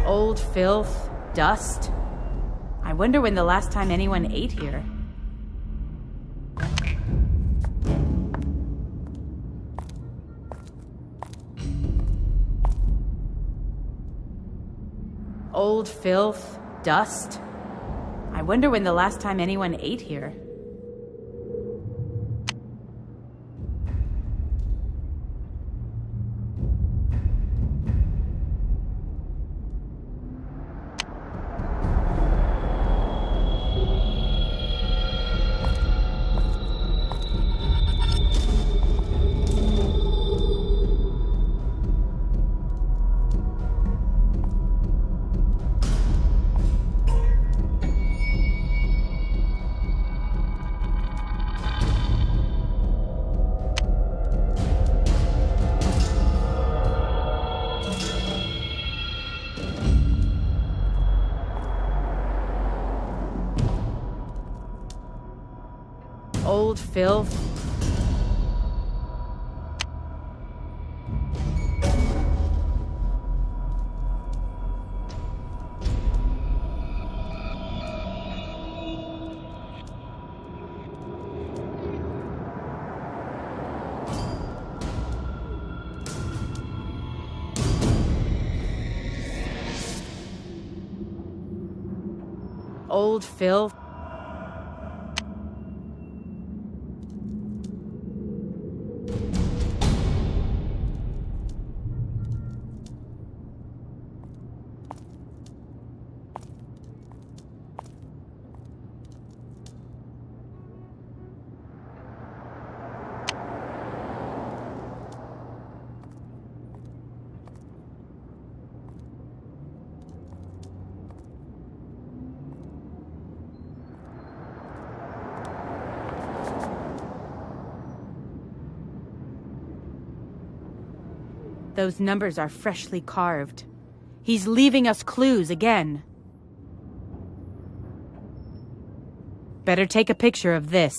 Old filth, dust. I wonder when the last time anyone ate here. Old filth, dust. I wonder when the last time anyone ate here. Old filth. Old filth. Those numbers are freshly carved. He's leaving us clues again. Better take a picture of this.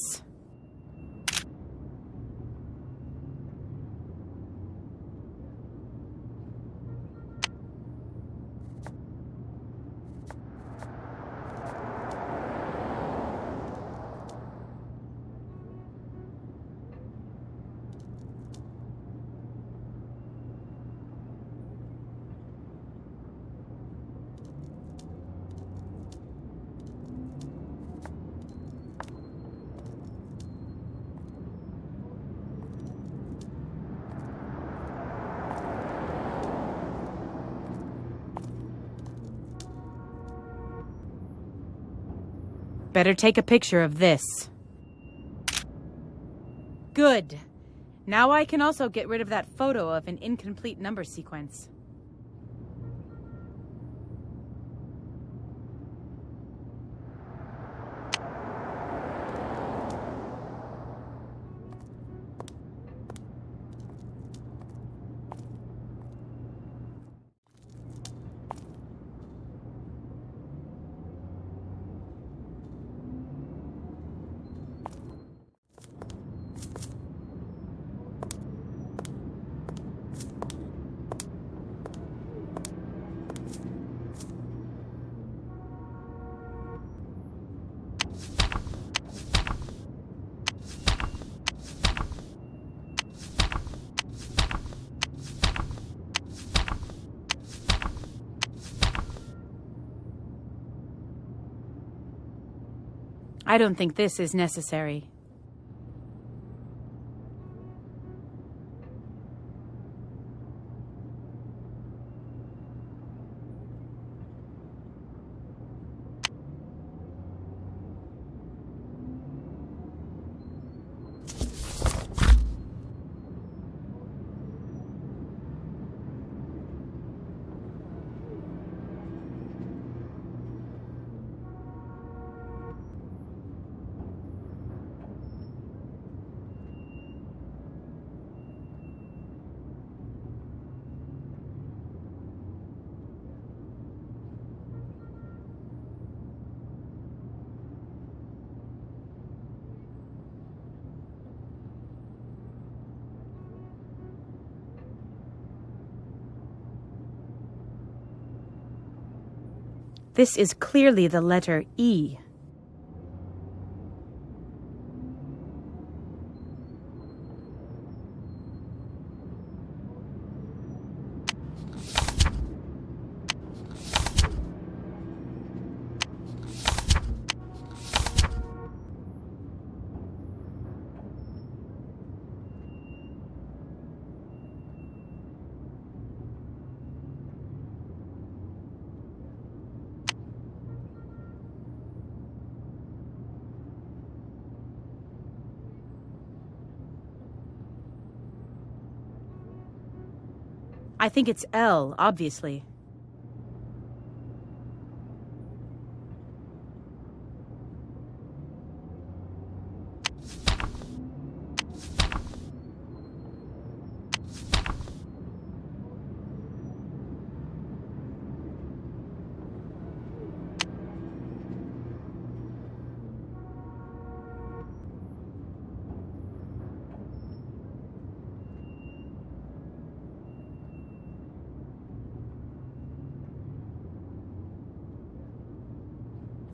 Better take a picture of this. Good. Now I can also get rid of that photo of an incomplete number sequence. I don't think this is necessary. This is clearly the letter E. I think it's L, obviously.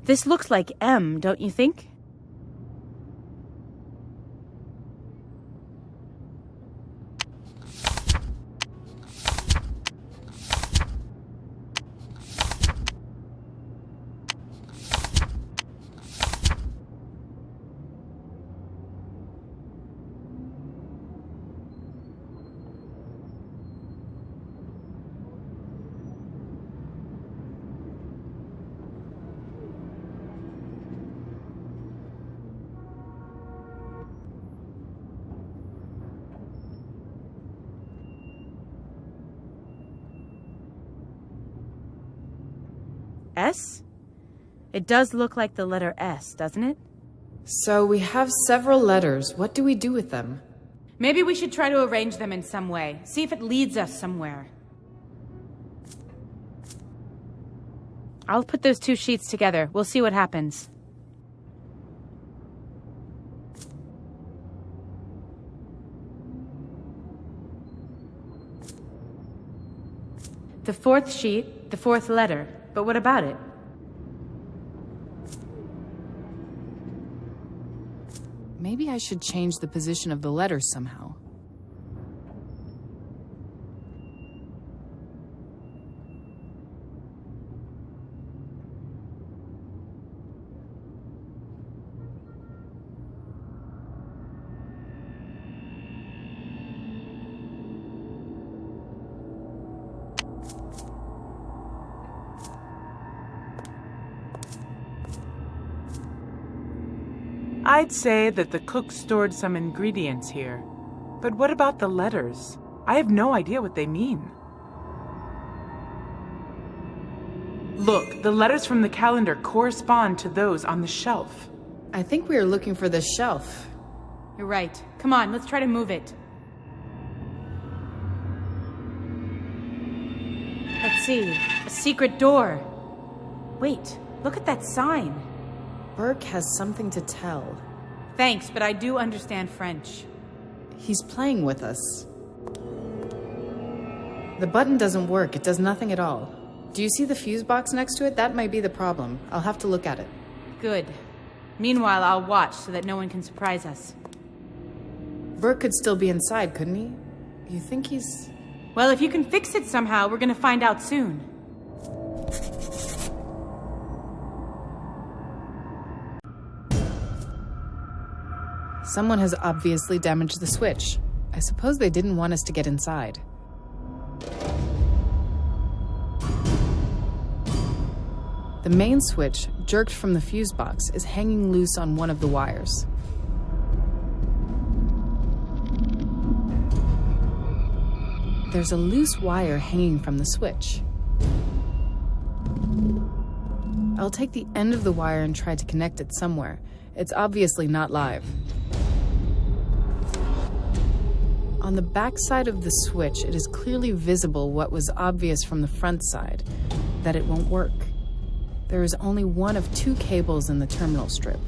This looks like M, don't you think? S? It does look like the letter S, doesn't it? So we have several letters. What do we do with them? Maybe we should try to arrange them in some way. See if it leads us somewhere. I'll put those two sheets together. We'll see what happens. The fourth sheet, the fourth letter. But what about it? Maybe I should change the position of the letters somehow. I'd say that the cook stored some ingredients here. But what about the letters? I have no idea what they mean. Look, the letters from the calendar correspond to those on the shelf. I think we are looking for the shelf. You're right. Come on, let's try to move it. Let's see. A secret door. Wait, look at that sign. Burke has something to tell. Thanks, but I do understand French. He's playing with us. The button doesn't work. It does nothing at all. Do you see the fuse box next to it? That might be the problem. I'll have to look at it. Good. Meanwhile, I'll watch so that no one can surprise us. Burke could still be inside, couldn't he? You think he's... Well, if you can fix it somehow, we're gonna find out soon. Someone has obviously damaged the switch. I suppose they didn't want us to get inside. The main switch, jerked from the fuse box, is hanging loose on one of the wires. There's a loose wire hanging from the switch. I'll take the end of the wire and try to connect it somewhere. It's obviously not live. On the back side of the switch, it is clearly visible what was obvious from the front side, that it won't work. There is only one of two cables in the terminal strip.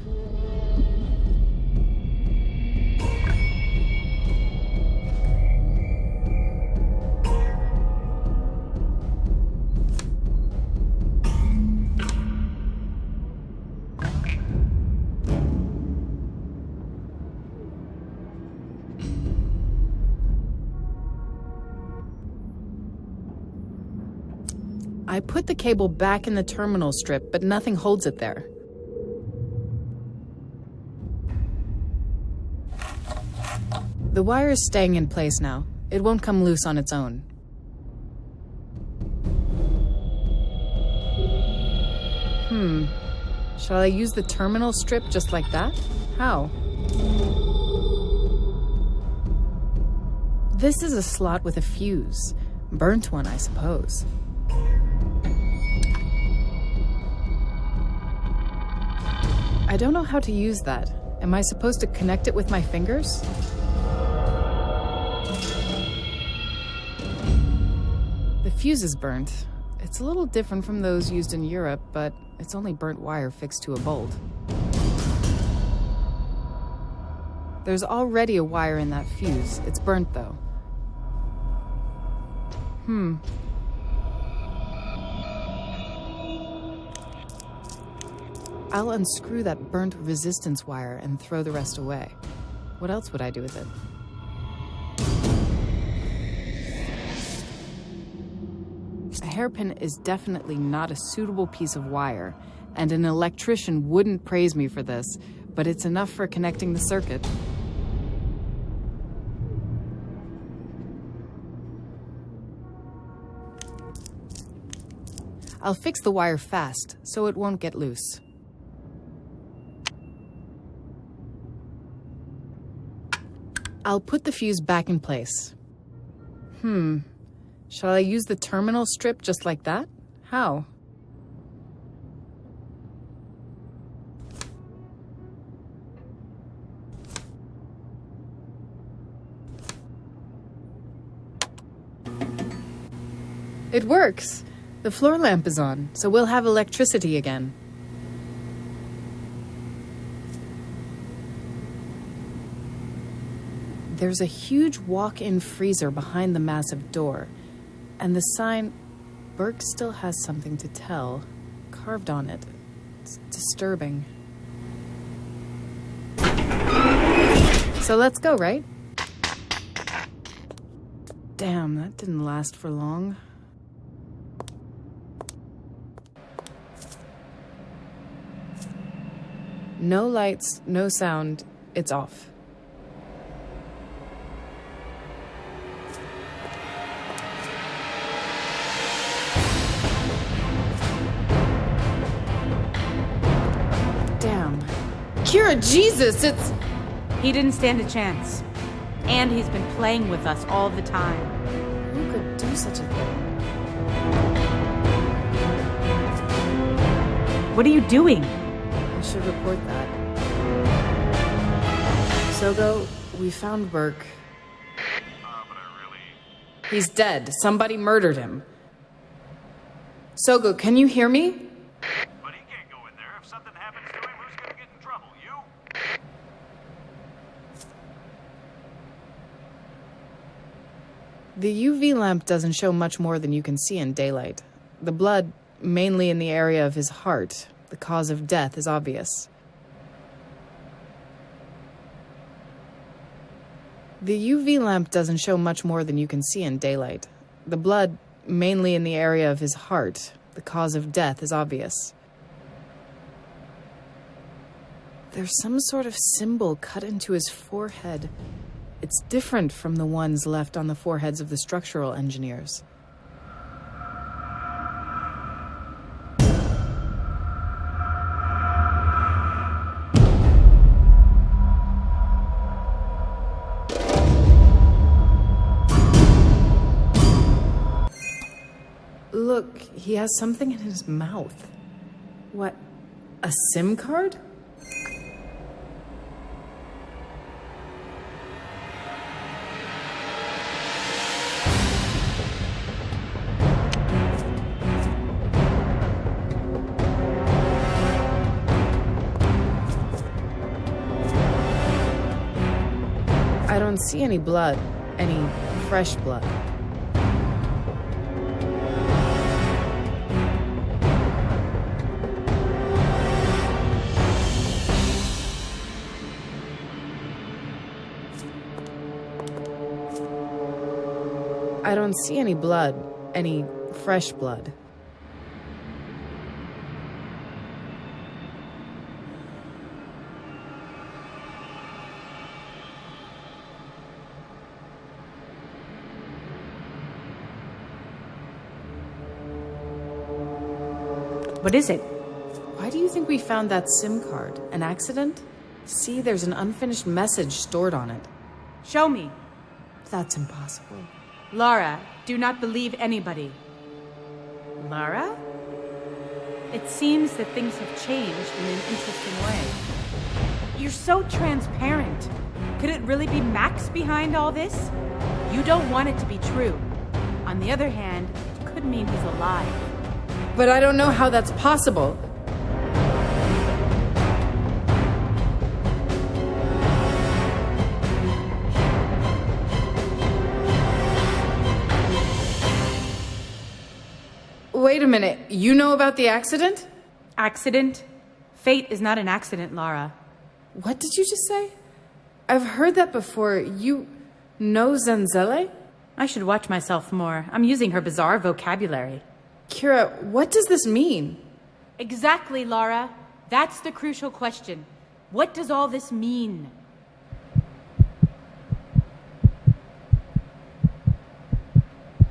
I put the cable back in the terminal strip, but nothing holds it there. The wire is staying in place now. It won't come loose on its own. Shall I use the terminal strip just like that? How? This is a slot with a fuse. Burnt one, I suppose. I don't know how to use that. Am I supposed to connect it with my fingers? The fuse is burnt. It's a little different from those used in Europe, but it's only burnt wire fixed to a bolt. There's already a wire in that fuse. It's burnt, though. I'll unscrew that burnt resistance wire and throw the rest away. What else would I do with it? A hairpin is definitely not a suitable piece of wire, and an electrician wouldn't praise me for this, but it's enough for connecting the circuit. I'll fix the wire fast, so it won't get loose. I'll put the fuse back in place. Shall I use the terminal strip just like that? How? It works! The floor lamp is on, so we'll have electricity again. There's a huge walk-in freezer behind the massive door, and the sign, Burke still has something to tell, carved on it. It's disturbing. So let's go, right? Damn, that didn't last for long. No lights, no sound, it's off. Damn. Kira, Jesus, it's... He didn't stand a chance. And he's been playing with us all the time. Who could do such a thing? What are you doing? I should report that. Sogo, we found Burke. But I really... He's dead. Somebody murdered him. Sogo, can you hear me? But he can't go in there. If something happens to him, who's gonna get in trouble? You? The UV lamp doesn't show much more than you can see in daylight. The blood, mainly in the area of his heart, the cause of death is obvious. The UV lamp doesn't show much more than you can see in daylight. The blood, mainly in the area of his heart, the cause of death is obvious. There's some sort of symbol cut into his forehead. It's different from the ones left on the foreheads of the structural engineers. Look, he has something in his mouth. What, a SIM card? I don't see any blood, any fresh blood. I don't see any blood, any fresh blood. What is it? Why do you think we found that SIM card? An accident? See, there's an unfinished message stored on it. Show me. That's impossible. Lara, do not believe anybody. Lara? It seems that things have changed in an interesting way. You're so transparent. Could it really be Max behind all this? You don't want it to be true. On the other hand, it could mean he's alive. But I don't know how that's possible. Wait a minute, you know about the accident? Accident? Fate is not an accident, Lara. What did you just say? I've heard that before. You know Zanzele? I should watch myself more. I'm using her bizarre vocabulary. Kira, what does this mean? Exactly, Lara. That's the crucial question. What does all this mean?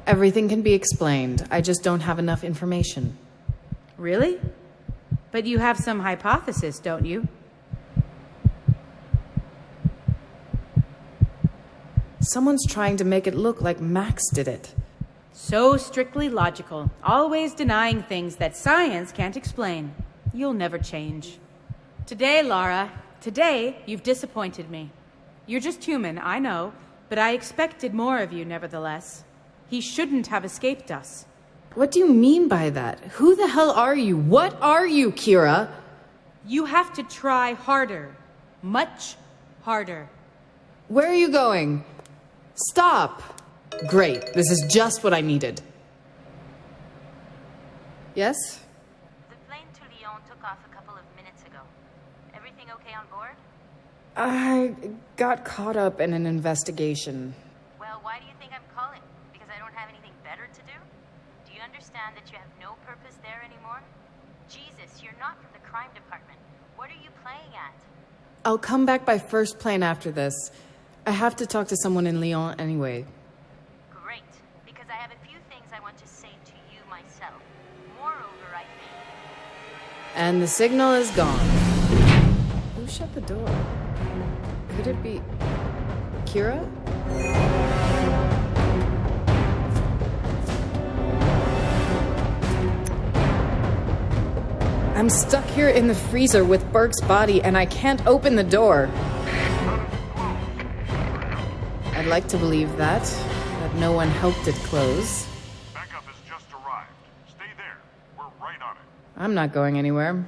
Everything can be explained. I just don't have enough information. Really? But you have some hypothesis, don't you? Someone's trying to make it look like Max did it. So strictly logical, always denying things that science can't explain. You'll never change. Today, Lara, today you've disappointed me. You're just human, I know, but I expected more of you nevertheless. He shouldn't have escaped us. What do you mean by that? Who the hell are you? What are you, Kira? You have to try harder. Much harder. Where are you going? Stop! Great, this is just what I needed. Yes? The plane to Lyon took off a couple of minutes ago. Everything okay on board? I got caught up in an investigation. Well, why do you think I'm calling? Because I don't have anything better to do? Do you understand that you have no purpose there anymore? Jesus, you're not from the crime department. What are you playing at? I'll come back by first plane after this. I have to talk to someone in Lyon anyway. Great, because I have a few things I want to say to you myself. Moreover, I think... And the signal is gone. Who shut the door? Could it be... Kira? I'm stuck here in the freezer with Burke's body and I can't open the door. I'd like to believe that no one helped it close. Backup has just arrived. Stay there. We're right on it. I'm not going anywhere.